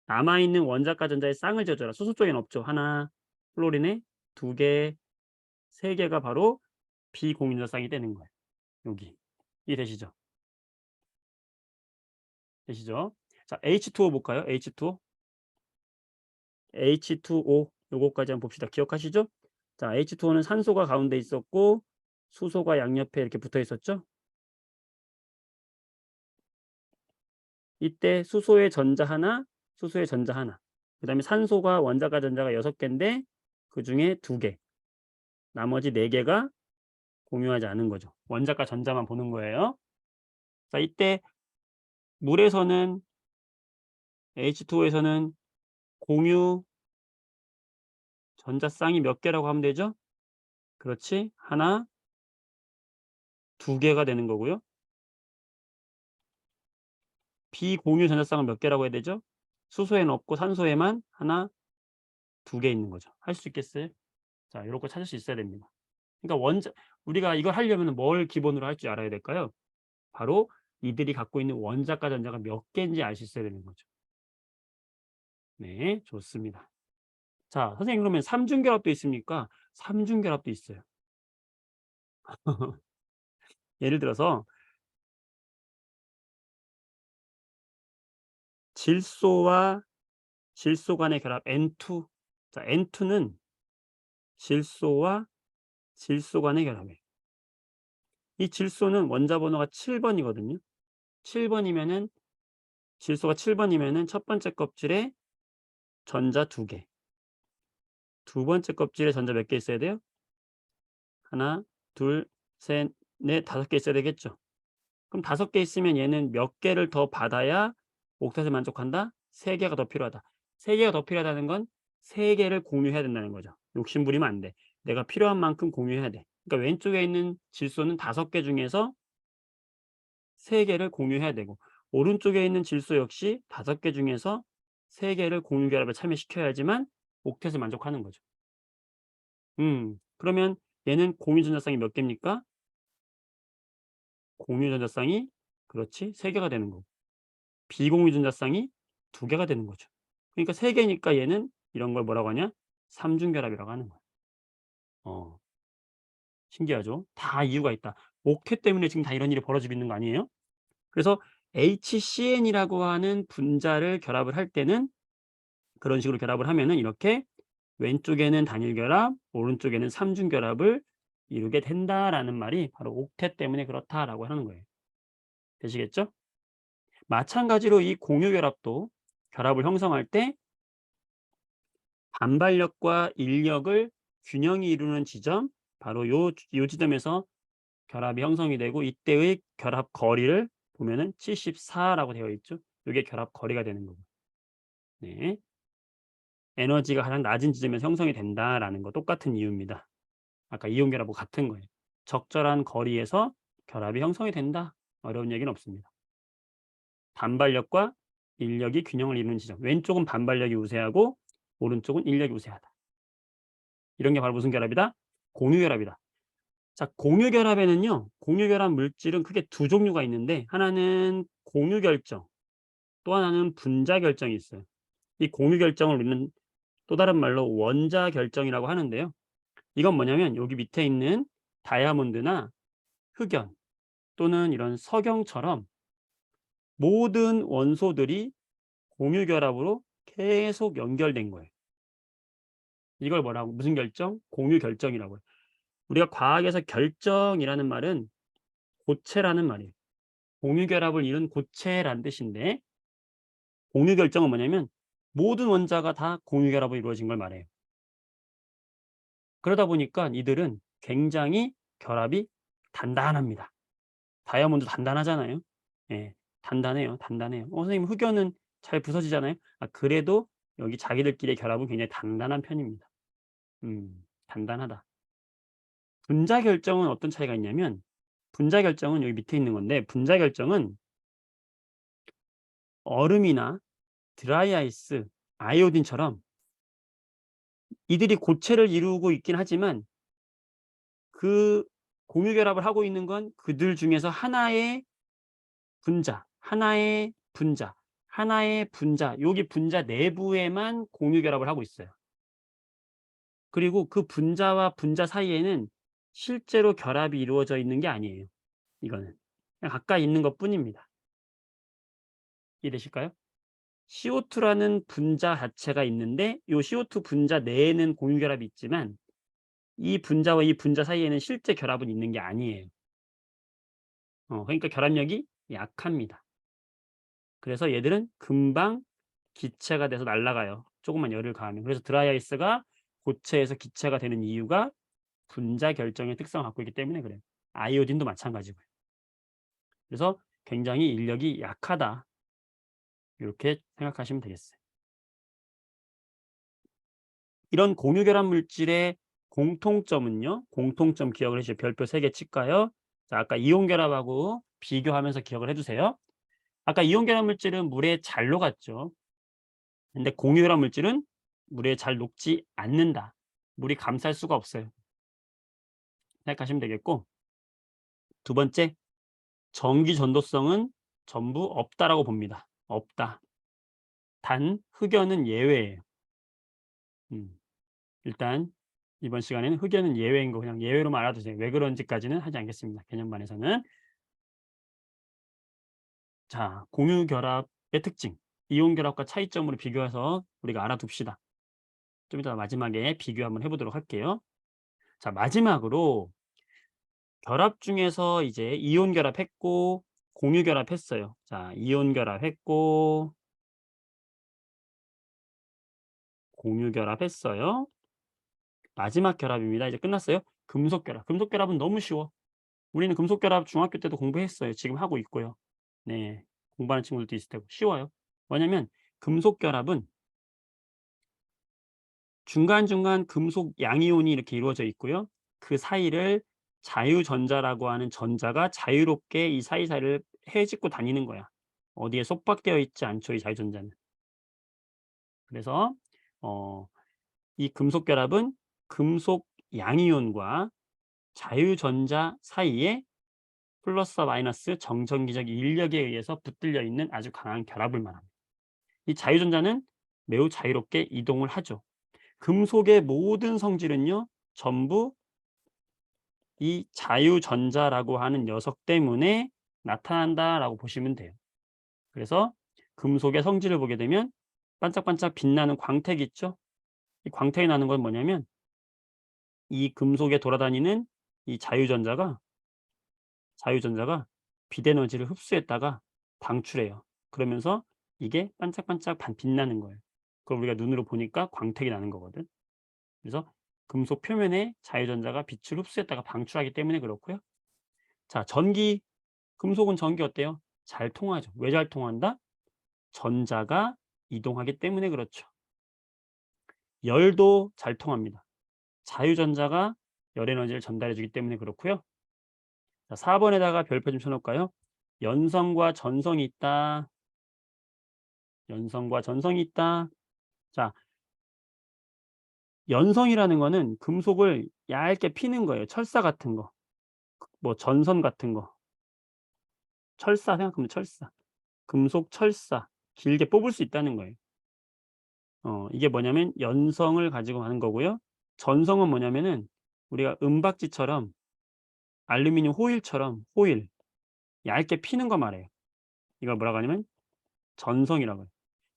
남아 있는 원자과 전자의 쌍을 지어줘라. 수소 쪽에는 없죠. 하나, 플루오린에 2 개, 3 개가 바로 비공유 전자쌍이 되는 거예요. 여기. 이해되시죠? 되시죠? 자, H2O 볼까요? H2O. H2O 요거까지 한번 봅시다. 기억하시죠? 자, H2O는 산소가 가운데 있었고 수소가 양옆에 이렇게 붙어 있었죠? 이때 수소의 전자 하나, 수소의 전자 하나. 그다음에 산소가 원자과 전자가 6 개인데 그중에 2 개. 나머지 4 개가 공유하지 않은 거죠. 원자과 전자만 보는 거예요. 자, 이때 물에서는 H2O에서는 공유 전자쌍이 몇 개라고 하면 되죠? 그렇지. 하나, 2 개가 되는 거고요. 비공유 전자쌍은 몇 개라고 해야 되죠? 수소에는 없고 산소에만 하나, 2개 있는 거죠. 할 수 있겠어요? 자, 요런 거 찾을 수 있어야 됩니다. 그러니까 우리가 이걸 하려면은 뭘 기본으로 할 줄 알아야 될까요? 바로 이들이 갖고 있는 원자과 전자가 몇 개인지 알 수 있어야 되는 거죠. 네, 좋습니다. 자, 선생님 그러면 삼중결합도 있습니까? 삼중결합도 있어요. 예를 들어서 질소와 질소 간의 결합 N2 자, N2는 질소와 질소 간의 결합이에요. 이 질소는 원자 번호가 7번이거든요. 7번이면은 질소가 7번이면은 첫 번째 껍질에 전자 2개, 두 번째 껍질에 전자 몇 개 있어야 돼요? 하나, 둘, 셋, 넷, 5개 있어야 되겠죠. 그럼 5개 있으면 얘는 몇 개를 더 받아야 옥텟에 만족한다? 3개가 더 필요하다. 3개가 더 필요하다는 건 3개를 공유해야 된다는 거죠. 욕심 부리면 안 돼. 내가 필요한 만큼 공유해야 돼. 그러니까 왼쪽에 있는 질소는 5개 중에서 3개를 공유해야 되고, 오른쪽에 있는 질소 역시 5개 중에서 3개를 공유 결합에 참여시켜야지만 옥텟을 만족하는 거죠. 그러면 얘는 공유 전자쌍이 몇 개입니까? 공유 전자쌍이, 그렇지, 3개가 되는 거고, 비공유 전자쌍이 2개가 되는 거죠. 그러니까 3개니까 얘는 이런 걸 뭐라고 하냐? 삼중결합이라고 하는 거야. 어, 신기하죠? 다 이유가 있다. 옥텟 때문에 지금 다 이런 일이 벌어지고 있는 거 아니에요? 그래서 HCn이라고 하는 분자를 결합을 할 때는, 그런 식으로 결합을 하면은 이렇게 왼쪽에는 단일 결합, 오른쪽에는 삼중 결합을 이루게 된다라는 말이 바로 옥텟 때문에 그렇다라고 하는 거예요. 되시겠죠? 마찬가지로 이 공유 결합도 결합을 형성할 때 반발력과 인력을 균형이 이루는 지점, 바로 요 지점에서 결합이 형성이 되고, 이때의 결합 거리를 보면은 74라고 되어 있죠. 이게 결합 거리가 되는 거고. 네. 에너지가 가장 낮은 지점에서 형성이 된다라는 거 똑같은 이유입니다. 아까 이온 결합하고 같은 거예요. 적절한 거리에서 결합이 형성이 된다. 어려운 얘기는 없습니다. 반발력과 인력이 균형을 이루는 지점. 왼쪽은 반발력이 우세하고 오른쪽은 인력이 우세하다. 이런 게 바로 무슨 결합이다? 공유 결합이다. 자, 공유 결합에는요, 공유 결합 물질은 크게 두 종류가 있는데, 하나는 공유 결정, 또 하나는 분자 결정이 있어요. 이 공유 결정을 우리는 또 다른 말로 원자 결정이라고 하는데요. 이건 뭐냐면 여기 밑에 있는 다이아몬드나 흑연 또는 이런 석영처럼 모든 원소들이 공유 결합으로 계속 연결된 거예요. 이걸 뭐라고, 무슨 결정? 공유 결정이라고 해요. 우리가 과학에서 결정이라는 말은 고체라는 말이에요. 공유 결합을 이룬 고체란 뜻인데, 공유 결정은 뭐냐면 모든 원자가 다 공유 결합으로 이루어진 걸 말해요. 그러다 보니까 이들은 굉장히 결합이 단단합니다. 다이아몬드 단단하잖아요. 예. 단단해요. 단단해요. 선생님, 흑연은 잘 부서지잖아요. 그래도 여기 자기들끼리의 결합은 굉장히 단단한 편입니다. 단단하다. 분자 결정은 어떤 차이가 있냐면, 분자 결정은 여기 밑에 있는 건데, 분자 결정은 얼음이나 드라이 아이스, 아이오딘처럼 이들이 고체를 이루고 있긴 하지만, 그 공유 결합을 하고 있는 건 그들 중에서 하나의 분자, 하나의 분자, 하나의 분자, 여기 분자 내부에만 공유 결합을 하고 있어요. 그리고 그 분자와 분자 사이에는 실제로 결합이 이루어져 있는 게 아니에요. 이거는 그냥 가까이 있는 것뿐입니다. 이해되실까요? CO2라는 분자 자체가 있는데, 이 CO2 분자 내에는 공유 결합이 있지만 이 분자와 이 분자 사이에는 실제 결합은 있는 게 아니에요. 그러니까 결합력이 약합니다. 그래서 얘들은 금방 기체가 돼서 날아가요, 조금만 열을 가하면. 그래서 드라이아이스가 고체에서 기체가 되는 이유가 분자 결정의 특성을 갖고 있기 때문에 그래요. 아이오딘도 마찬가지고요. 그래서 굉장히 인력이 약하다, 이렇게 생각하시면 되겠어요. 이런 공유 결합 물질의 공통점은요, 공통점 기억을 해주세요. 별표 3개 칠까요? 자, 아까 이온 결합하고 비교하면서 기억을 해주세요. 아까 이온 결합 물질은 물에 잘 녹았죠. 근데 공유 결합 물질은 물에 잘 녹지 않는다. 물이 감쌀 수가 없어요. 생각하시면 되겠고, 두 번째, 전기 전도성은 전부 없다라고 봅니다. 없다. 단 흑연은 예외예요. 일단 이번 시간에는 흑연은 예외인 거 그냥 예외로만 알아두세요. 왜 그런지까지는 하지 않겠습니다, 개념반에서는. 자, 공유 결합의 특징, 이온 결합과 차이점으로 비교해서 우리가 알아둡시다. 좀 이따 마지막에 비교 한번 해 보도록 할게요. 자, 마지막으로 결합 중에서 이제 이온 결합했고 공유 결합했어요. 자, 이온 결합했고 공유 결합했어요. 마지막 결합입니다. 이제 끝났어요. 금속 결합. 금속 결합은 너무 쉬워. 우리는 금속 결합 중학교 때도 공부했어요. 지금 하고 있고요. 네. 공부하는 친구들도 있을 테고 쉬워요. 뭐냐면 금속 결합은 중간중간 금속 양이온이 이렇게 이루어져 있고요. 그 사이를 자유전자라고 하는 전자가 자유롭게 이 사이사이를 헤집고 다니는 거야. 어디에 속박되어 있지 않죠, 이 자유전자는. 그래서 어 이 금속 결합은 금속 양이온과 자유전자 사이에 플러스와 마이너스 정전기적 인력에 의해서 붙들려 있는 아주 강한 결합을 말합니다. 이 자유전자는 매우 자유롭게 이동을 하죠. 금속의 모든 성질은요, 전부 이 자유전자라고 하는 녀석 때문에 나타난다라고 보시면 돼요. 그래서 금속의 성질을 보게 되면 반짝반짝 빛나는 광택이 있죠. 이 광택이 나는 건 뭐냐면 이 금속에 돌아다니는 이 자유전자가 빛 에너지를 흡수했다가 방출해요. 그러면서 이게 반짝반짝 빛나는 거예요. 그걸 우리가 눈으로 보니까 광택이 나는 거거든. 그래서 금속 표면에 자유전자가 빛을 흡수했다가 방출하기 때문에 그렇고요. 자, 금속은 전기 어때요? 잘 통하죠. 왜 잘 통한다? 전자가 이동하기 때문에 그렇죠. 열도 잘 통합니다. 자유전자가 열 에너지를 전달해 주기 때문에 그렇고요. 자, 4번에다가 별표 좀 쳐놓을까요? 연성과 전성이 있다. 연성과 전성이 있다. 자, 연성이라는 거는 금속을 얇게 피는 거예요. 철사 같은 거, 뭐 전선 같은 거. 철사 생각하면 철사. 금속 철사. 길게 뽑을 수 있다는 거예요. 이게 뭐냐면 연성을 가지고 하는 거고요. 전성은 뭐냐면은 우리가 은박지처럼 알루미늄 호일처럼 호일 얇게 피는 거 말해요. 이걸 뭐라고 하냐면 전성이라고 해요.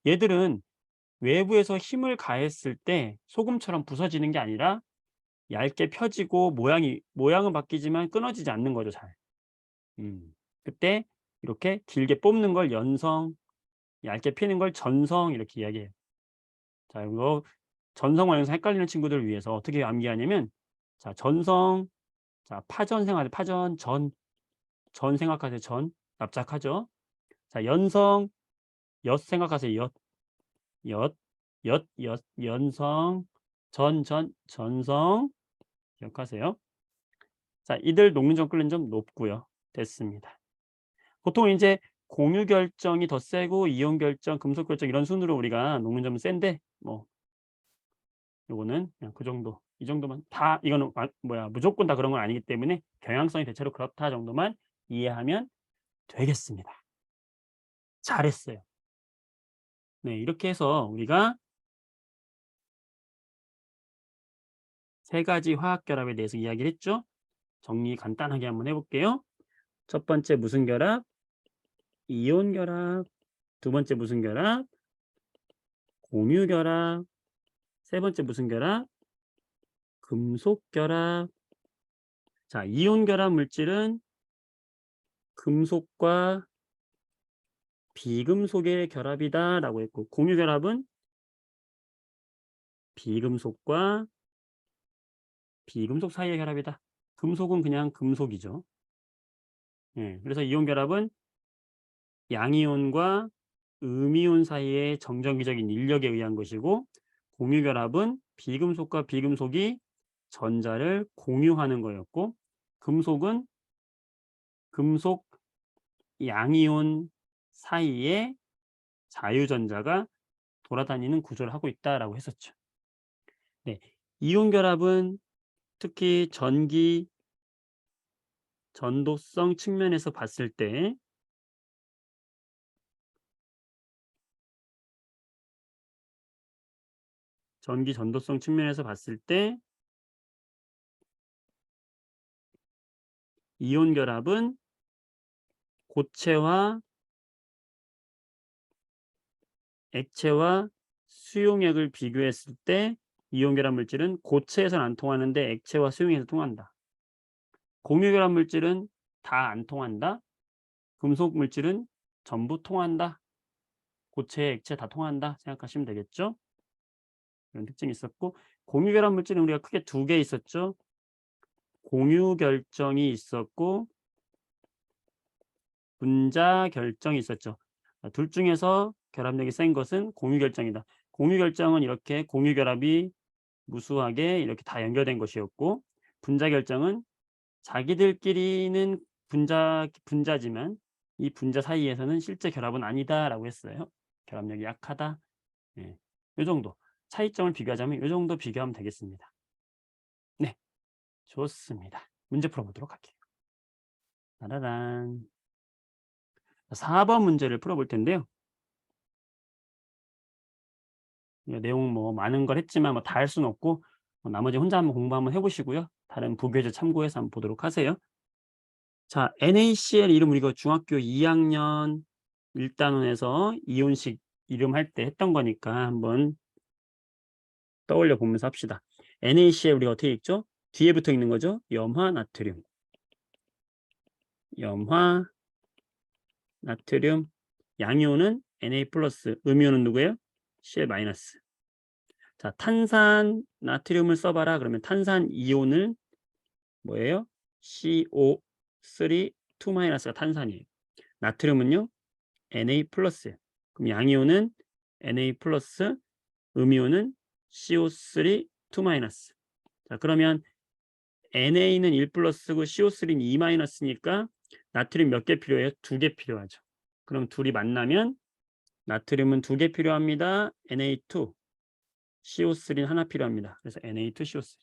얘들은 외부에서 힘을 가했을 때 소금처럼 부서지는 게 아니라 얇게 펴지고 모양은 바뀌지만 끊어지지 않는 거죠, 잘. 그때 이렇게 길게 뽑는 걸 연성, 얇게 피는 걸 전성 이렇게 이야기해요. 자, 이거 전성과 연성 헷갈리는 친구들을 위해서 어떻게 암기하냐면 자, 전성, 자, 파전 생각하세요. 파전, 전 생각하세요. 전. 납작하죠? 자, 연성, 엿 생각하세요. 엿, 연성, 전성 기억하세요. 자, 이들 녹는점 끓는점 높고요. 됐습니다. 보통 이제 공유 결정이 더 세고 이온 결정, 금속 결정 이런 순으로 우리가 녹는점은 센데 뭐 요거는 그냥 그 정도. 이 정도만 다 이거는 무조건 다 그런 건 아니기 때문에 경향성이 대체로 그렇다 정도만 이해하면 되겠습니다. 잘했어요. 네, 이렇게 해서 우리가 세 가지 화학 결합에 대해서 이야기를 했죠. 정리 간단하게 한번 해 볼게요. 첫 번째 무슨 결합? 이온 결합. 두 번째 무슨 결합? 공유 결합. 세 번째 무슨 결합? 금속 결합. 자, 이온 결합 물질은 금속과 비금속의 결합이다라고 했고 공유 결합은 비금속과 비금속 사이의 결합이다. 금속은 그냥 금속이죠. 예, 그래서 이온 결합은 양이온과 음이온 사이의 정전기적인 인력에 의한 것이고 공유 결합은 비금속과 비금속이 전자를 공유하는 거였고 금속은 금속 양이온 사이에 자유전자가 돌아다니는 구조를 하고 있다라고 했었죠. 네, 이온 결합은 특히 전도성 측면에서 봤을 때 전기 전도성 측면에서 봤을 때 이온 결합은 고체와 액체와 수용액을 비교했을 때 이온 결합 물질은 고체에서는 안 통하는데 액체와 수용해서 통한다. 공유 결합 물질은 다 안 통한다. 금속 물질은 전부 통한다. 고체, 액체 다 통한다 생각하시면 되겠죠. 이런 특징이 있었고, 공유 결합 물질은 우리가 크게 두 개 있었죠. 공유 결정이 있었고 분자 결정이 있었죠. 둘 중에서 결합력이 센 것은 공유 결정이다. 공유 결정은 이렇게 공유 결합이 무수하게 이렇게 다 연결된 것이었고, 분자 결정은 자기들끼리는 분자지만 이 분자 사이에서는 실제 결합은 아니다라고 했어요. 결합력이 약하다. 예. 요 정도. 차이점을 비교하자면 요 정도 비교하면 되겠습니다. 네. 좋습니다. 문제 풀어보도록 할게요. 따라란. 4번 문제를 풀어볼 텐데요. 내용 뭐 많은 걸 했지만 뭐 다 할 수는 없고, 나머지 혼자 한번 공부 한번 해보시고요. 다른 부교재 참고해서 한번 보도록 하세요. 자, NaCl 이름 우리가 중학교 2학년 1단원에서 이온식 이름 할 때 했던 거니까 한번 떠올려 보면서 합시다. NaCl 우리가 어떻게 읽죠? 뒤에 붙어 있는 거죠? 염화 나트륨. 염화 나트륨. 양이온은 Na+, 음이온은 누구예요? Cl-. 자, 탄산 나트륨을 써봐라. 그러면 탄산 이온을 뭐예요? CO3 2-가 탄산이에요. 나트륨은요? Na+. 그럼 양이온은 Na+, 음이온은 CO3 2-. 자, 그러면 Na는 1+고 CO3는 2-니까 나트륨 몇 개 필요해요? 2개 필요하죠. 그럼 둘이 만나면 나트륨은 2개 필요합니다. Na2. CO3는 하나 필요합니다. 그래서 Na2CO3.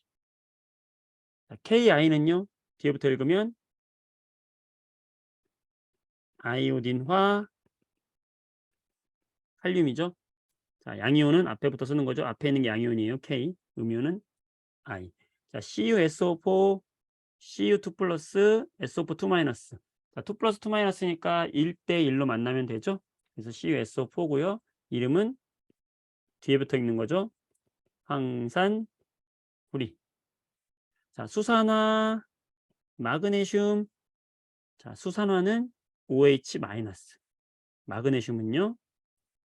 KI는요. 뒤에부터 읽으면 아이오딘화 칼륨이죠. 자, 양이온은 앞에부터 쓰는 거죠. 앞에 있는 게 양이온이에요. K. 음이온은 I. 자, CuSO4 Cu2 플러스 SO4 2-. 자, 2 플러스 2-니까 1대1로 만나면 되죠. 그래서 CuSO4고요. 이름은 뒤에부터 읽는 거죠. 황산 구리. 자, 수산화 마그네슘. 자, 수산화는 OH-. 마그네슘은요.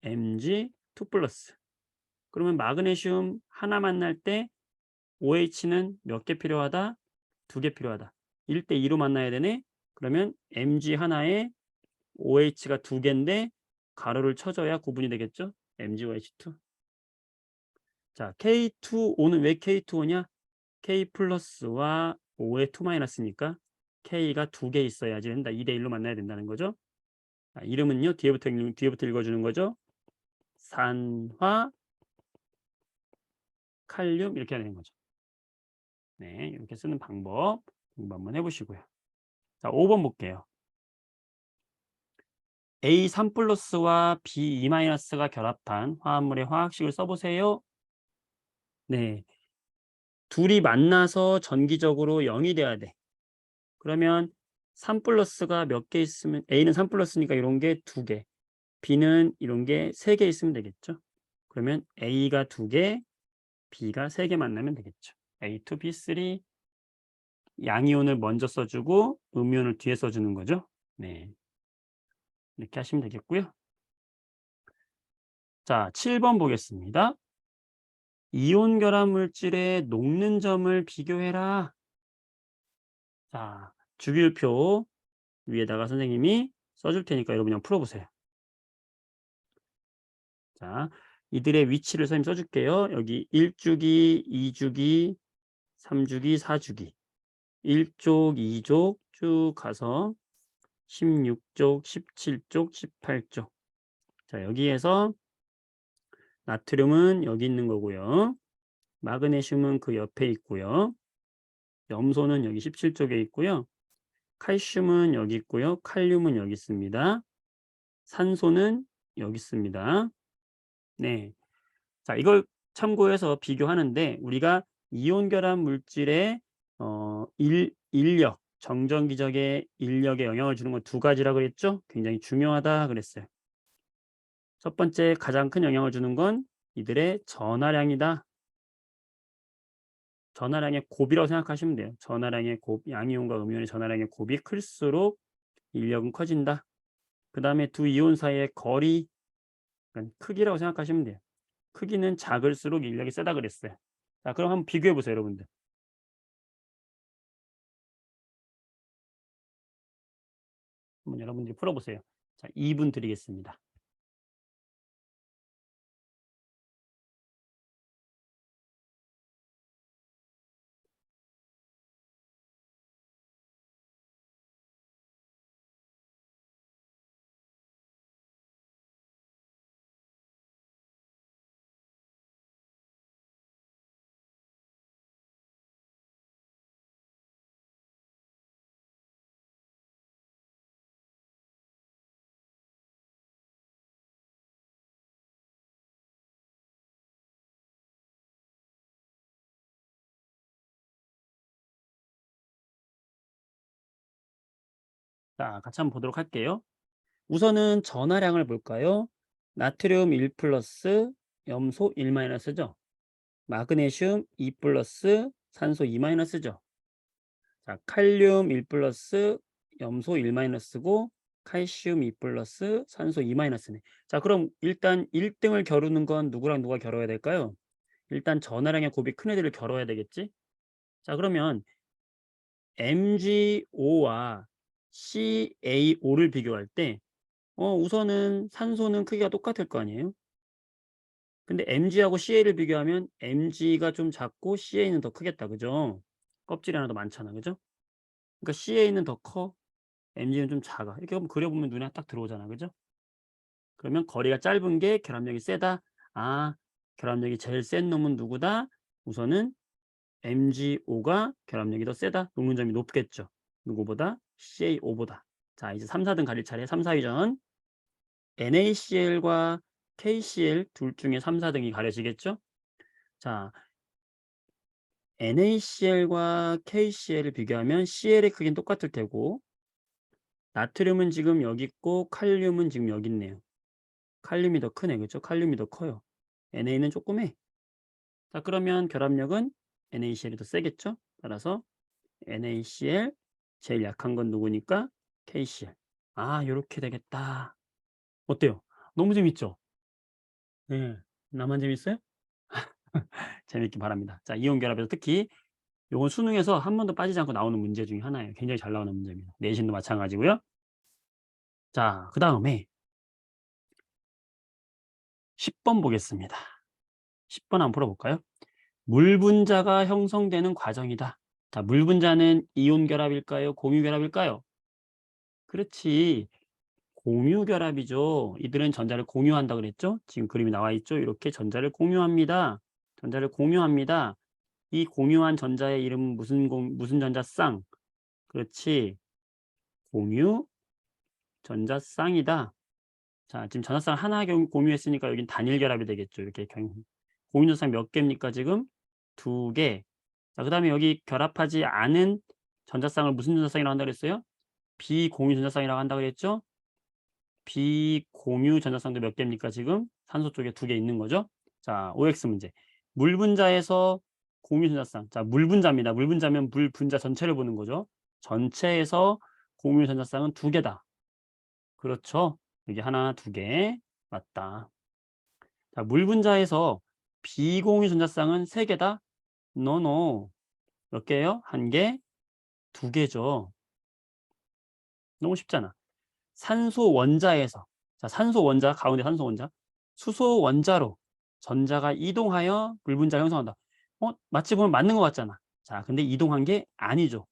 Mg2 플러스. 그러면 마그네슘 하나 만날 때 OH는 몇 개 필요하다? 2개 필요하다. 1대2로 만나야 되네. 그러면 Mg 하나에 OH가 2개인데 가로를 쳐줘야 구분이 되겠죠. MgOH2. 자, K2O는 왜 K2O냐? K 플러스와 O의 2-니까 K가 2개 있어야지 된다. 2대1로 만나야 된다는 거죠. 자, 이름은요. 뒤에부터 읽어주는 거죠. 산화 칼륨 이렇게 되는 거죠. 네, 이렇게 쓰는 방법 공부 한번 해보시고요. 자, 5번 볼게요. A3 플러스와 B2-가 결합한 화합물의 화학식을 써보세요. 네, 둘이 만나서 전기적으로 0이 돼야 돼. 그러면 3 플러스가 몇 개 있으면 A는 3 플러스니까 이런 게 2개, B는 이런 게 3개 있으면 되겠죠. 그러면 A가 2개, B가 3개 만나면 되겠죠. A2, B3 양이온을 먼저 써주고 음이온을 뒤에 써주는 거죠. 네, 이렇게 하시면 되겠고요. 자, 7번 보겠습니다. 이온 결합 물질의 녹는 점을 비교해라. 자, 주기율표 위에다가 선생님이 써줄 테니까 여러분 그냥 풀어보세요. 자, 이들의 위치를 선생님 써줄게요. 여기 1주기, 2주기, 3주기, 4주기. 1쪽, 2쪽 쭉 가서 16쪽, 17쪽, 18쪽. 자, 여기에서 나트륨은 여기 있는 거고요. 마그네슘은 그 옆에 있고요. 염소는 여기 17쪽에 있고요. 칼슘은 여기 있고요. 칼륨은 여기 있습니다. 산소는 여기 있습니다. 네. 자, 이걸 참고해서 비교하는데 우리가 이온 결합 물질의 인력, 정전기적의 인력에 영향을 주는 건 두 가지라고 그랬죠? 굉장히 중요하다 그랬어요. 첫 번째 가장 큰 영향을 주는 건 이들의 전하량이다. 전하량의 곱이라고 생각하시면 돼요. 전하량의 곱, 양이온과 음이온의 전하량의 곱이 클수록 인력은 커진다. 그 다음에 두 이온 사이의 거리, 그러니까 크기라고 생각하시면 돼요. 크기는 작을수록 인력이 세다 그랬어요. 자, 그럼 한번 비교해 보세요, 여러분들. 한번 여러분들이 풀어보세요. 자, 2분 드리겠습니다. 자, 같이 한번 보도록 할게요. 우선은 전하량을 볼까요? 나트륨 1 플러스 염소 1 마이너스죠. 마그네슘 2 플러스 산소 2 마이너스죠. 자, 칼륨 1 플러스 염소 1 마이너스고 칼슘 2 플러스 산소 2 마이너스네. 자, 그럼 일단 1등을 겨루는 건 누구랑 누가 겨뤄야 될까요? 일단 전하량의 곱이 큰 애들을 겨뤄야 되겠지? 자, 그러면 MgO와 CaO를 비교할 때 우선은 산소는 크기가 똑같을 거 아니에요? 근데 Mg하고 CA를 비교하면 Mg가 좀 작고 CA는 더 크겠다. 그죠? 껍질이 하나 더 많잖아. 그죠? 그러니까 CA는 더 커. Mg는 좀 작아. 이렇게 한번 그려보면 눈에 딱 들어오잖아. 그죠? 그러면 거리가 짧은 게 결합력이 세다. 아, 결합력이 제일 센 놈은 누구다? 우선은 MgO가 결합력이 더 세다. 녹는 점이 높겠죠. 누구보다? CaO보다. 자, 이제 3, 4등 가릴 차례. 3, 4위전. NaCl과 KCl 둘 중에 3, 4등이 가려지겠죠? 자, NaCl과 KCl을 비교하면 Cl의 크기는 똑같을 테고 나트륨은 지금 여기 있고 칼륨은 지금 여기 있네요. 칼륨이 더 크네. 그렇죠? 칼륨이 더 커요. Na는 조그매. 자, 그러면 결합력은 NaCl이 더 세겠죠? 따라서 NaCl 제일 약한 건 누구니까? KCl. 아, 요렇게 되겠다. 어때요? 너무 재밌죠? 네. 나만 재밌어요? 재밌기 바랍니다. 자, 이온 결합에서 특히 요건 수능에서 한 번도 빠지지 않고 나오는 문제 중에 하나예요. 굉장히 잘 나오는 문제입니다. 내신도 마찬가지고요. 자, 그다음에 10번 보겠습니다. 10번 한번 풀어볼까요? 물 분자가 형성되는 과정이다. 자, 물 분자는 이온 결합일까요? 공유 결합일까요? 그렇지. 공유 결합이죠. 이들은 전자를 공유한다 그랬죠? 지금 그림이 나와 있죠? 이렇게 전자를 공유합니다. 전자를 공유합니다. 이 공유한 전자의 이름은 무슨 전자쌍? 그렇지. 공유 전자쌍이다. 자, 지금 전자쌍 하나 공유했으니까 여긴 단일 결합이 되겠죠. 이렇게 공유 전자쌍 몇 개입니까? 지금 2개. 자, 그다음에 여기 결합하지 않은 전자쌍을 무슨 전자쌍이라고 한다고 그랬어요? 비공유 전자쌍이라고 한다고 그랬죠? 비공유 전자쌍도 몇 개입니까? 지금 산소 쪽에 2개 있는 거죠. 자, OX 문제. 물 분자에서 공유 전자쌍. 자, 물 분자입니다. 물 분자면 물 분자 전체를 보는 거죠. 전체에서 공유 전자쌍은 2개다. 그렇죠. 여기 하나, 2개. 맞다. 자, 물 분자에서 비공유 전자쌍은 3개다. 노노. 몇 개예요? 1개, 2개죠. 너무 쉽잖아. 산소 원자에서, 자, 산소 원자, 가운데 산소 원자, 수소 원자로 전자가 이동하여 물 분자를 형성한다. 마치 보면 맞는 것 같잖아. 자, 근데 이동한 게 아니죠.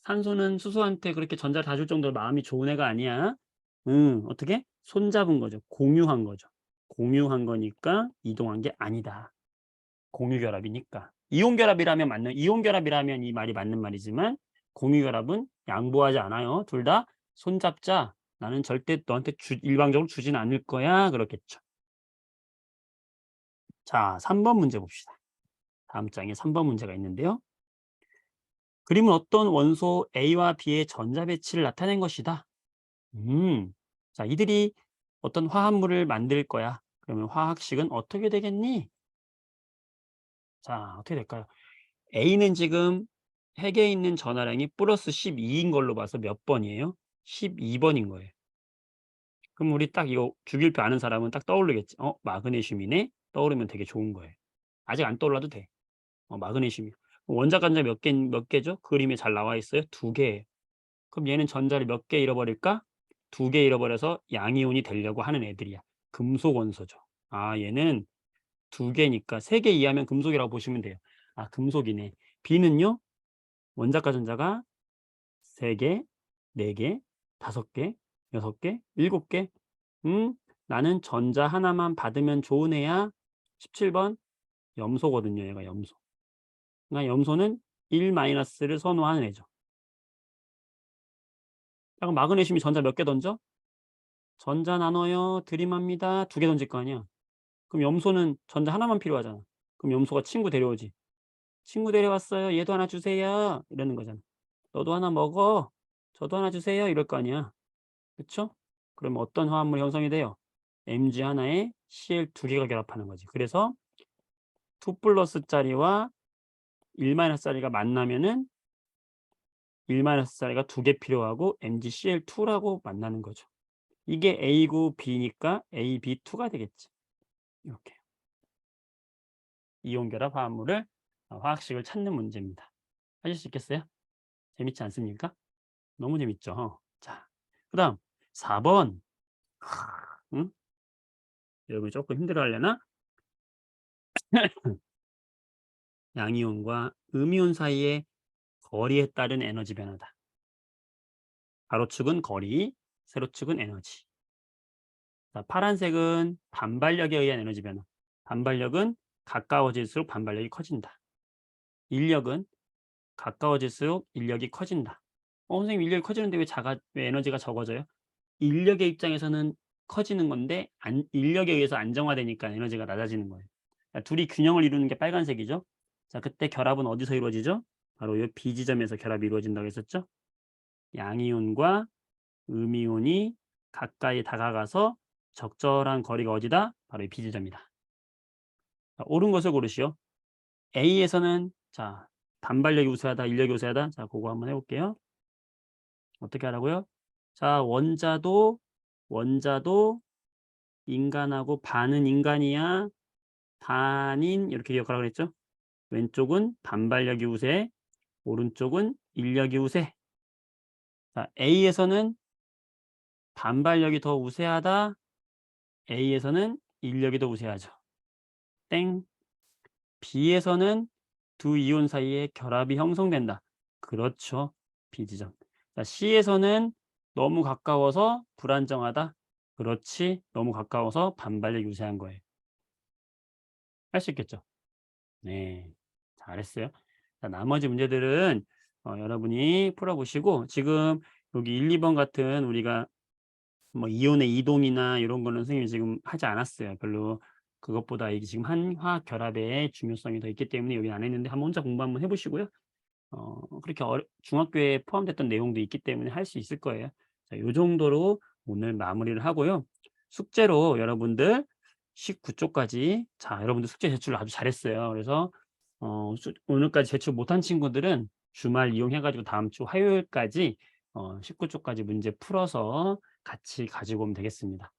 산소는 수소한테 그렇게 전자를 다 줄 정도로 마음이 좋은 애가 아니야. 어떻게? 손잡은 거죠. 공유한 거죠. 공유한 거니까 이동한 게 아니다. 공유 결합이니까. 이온 결합이라면 이온 결합이라면 이 말이 맞는 말이지만 공유 결합은 양보하지 않아요. 둘 다 손잡자. 나는 절대 너한테 일방적으로 주진 않을 거야. 그렇겠죠. 자, 3번 문제 봅시다. 다음 장에 3번 문제가 있는데요. 그림은 어떤 원소 A와 B의 전자 배치를 나타낸 것이다. 자, 이들이 어떤 화합물을 만들 거야. 그러면 화학식은 어떻게 되겠니? 자, 어떻게 될까요? A는 지금 핵에 있는 전화량이 플러스 12인 걸로 봐서 몇 번이에요? 12번인 거예요. 그럼 우리 딱 이거 주기율표 아는 사람은 딱 떠오르겠지. 마그네슘이네? 떠오르면 되게 좋은 거예요. 아직 안 떠올라도 돼. 마그네슘이. 원자 간자 몇 개죠? 그림에 잘 나와 있어요. 2개예요. 그럼 얘는 전자를 몇 개 잃어버릴까? 2개 잃어버려서 양이온이 되려고 하는 애들이야. 금속 원소죠. 얘는 2개니까 3개 이하면 금속이라고 보시면 돼요. 금속이네. B는요? 원자과 전자가 3개, 4개, 5개, 6개, 7개. 나는 전자 하나만 받으면 좋은 애야. 17번 염소거든요. 얘가 염소. 그러니까 염소는 1-를 선호하는 애죠. 그럼 마그네슘이 전자 몇 개 던져? 전자 나눠요. 드림합니다. 2개 던질 거 아니야. 그럼 염소는 전자 하나만 필요하잖아. 그럼 염소가 친구 데려오지. 친구 데려왔어요. 얘도 하나 주세요. 이러는 거잖아. 너도 하나 먹어. 저도 하나 주세요. 이럴 거 아니야. 그쵸? 그러면 어떤 화합물이 형성이 돼요? Mg 하나에 Cl 2개가 결합하는 거지. 그래서 2 플러스짜리와 1 마이너스짜리가 만나면은 1 마이너스짜리가 2개 필요하고 MgCl2라고 만나는 거죠. 이게 A고 B니까 AB2가 되겠지. 이렇게. 이온 결합 화합물을 화학식을 찾는 문제입니다. 하실 수 있겠어요? 재밌지 않습니까? 너무 재밌죠? 자, 그다음 4번. 응? 여러분이 조금 힘들어하려나? 양이온과 음이온 사이의 거리에 따른 에너지 변화다. 가로축은 거리, 세로축은 에너지. 자, 파란색은 반발력에 의한 에너지 변화. 반발력은 가까워질수록 반발력이 커진다. 인력은 가까워질수록 인력이 커진다. 선생님 인력이 커지는데 왜 에너지가 적어져요? 인력의 입장에서는 커지는 건데 인력에 의해서 안정화되니까 에너지가 낮아지는 거예요. 자, 둘이 균형을 이루는 게 빨간색이죠. 자, 그때 결합은 어디서 이루어지죠? 바로 이 B 지점에서 결합이 이루어진다고 했었죠. 양이온과 음이온이 가까이 다가가서 적절한 거리가 어디다? 바로 이 B 지점이다. 자, 옳은 것을 고르시오. A에서는 자, 반발력이 우세하다, 인력이 우세하다. 자, 그거 한번 해볼게요. 어떻게 하라고요? 자, 원자도 인간하고 반은 인간이야. 반인 이렇게 기억하라고 그랬죠? 왼쪽은 반발력이 우세, 오른쪽은 인력이 우세. 자, A에서는 반발력이 더 우세하다. A에서는 인력이 더 우세하죠. 땡. B에서는 두 이온 사이에 결합이 형성된다. 그렇죠. B지점. 자, C에서는 너무 가까워서 불안정하다. 그렇지. 너무 가까워서 반발력이 우세한 거예요. 할 수 있겠죠? 네. 잘했어요. 자, 나머지 문제들은 여러분이 풀어보시고 지금 여기 1, 2번 같은 우리가 뭐 이온의 이동이나 이런 거는 선생님이 지금 하지 않았어요. 별로 그것보다 이게 지금 한화학 결합의 중요성이 더 있기 때문에 여기 안 했는데 한번 혼자 공부 한번 해보시고요. 그렇게 중학교에 포함됐던 내용도 있기 때문에 할 수 있을 거예요. 자, 요 정도로 오늘 마무리를 하고요. 숙제로 여러분들 19쪽까지 자, 여러분들 숙제 제출을 아주 잘했어요. 그래서 오늘까지 제출 못한 친구들은 주말 이용해 가지고 다음 주 화요일까지 19쪽까지 문제 풀어서 같이 가지고 오면 되겠습니다.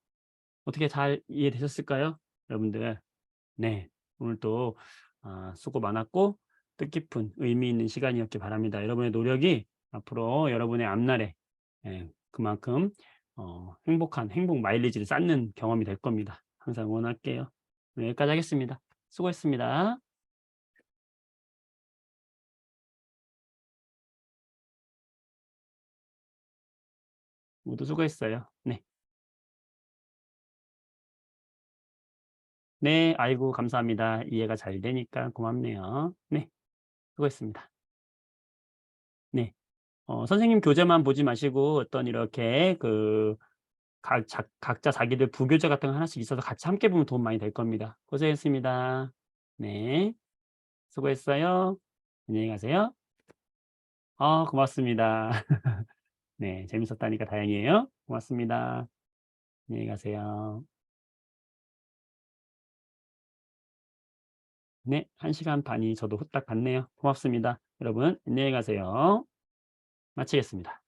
어떻게 잘 이해되셨을까요? 여러분들. 네. 오늘 또 수고 많았고 뜻깊은 의미 있는 시간이었기 바랍니다. 여러분의 노력이 앞으로 여러분의 앞날에 그만큼 행복한 행복 마일리지를 쌓는 경험이 될 겁니다. 항상 응원할게요. 네, 여기까지 하겠습니다. 수고했습니다. 모두 수고했어요. 네. 네. 아이고 감사합니다. 이해가 잘 되니까 고맙네요. 네. 수고했습니다. 네. 선생님 교재만 보지 마시고 어떤 이렇게 각자 자기들 부교재 같은 거 하나씩 있어서 같이 함께 보면 도움 많이 될 겁니다. 고생했습니다. 네. 수고했어요. 안녕히 가세요. 고맙습니다. 네. 재밌었다니까 다행이에요. 고맙습니다. 안녕히 가세요. 네. 1 시간 반이 저도 후딱 갔네요. 고맙습니다. 여러분 안녕히 가세요. 마치겠습니다.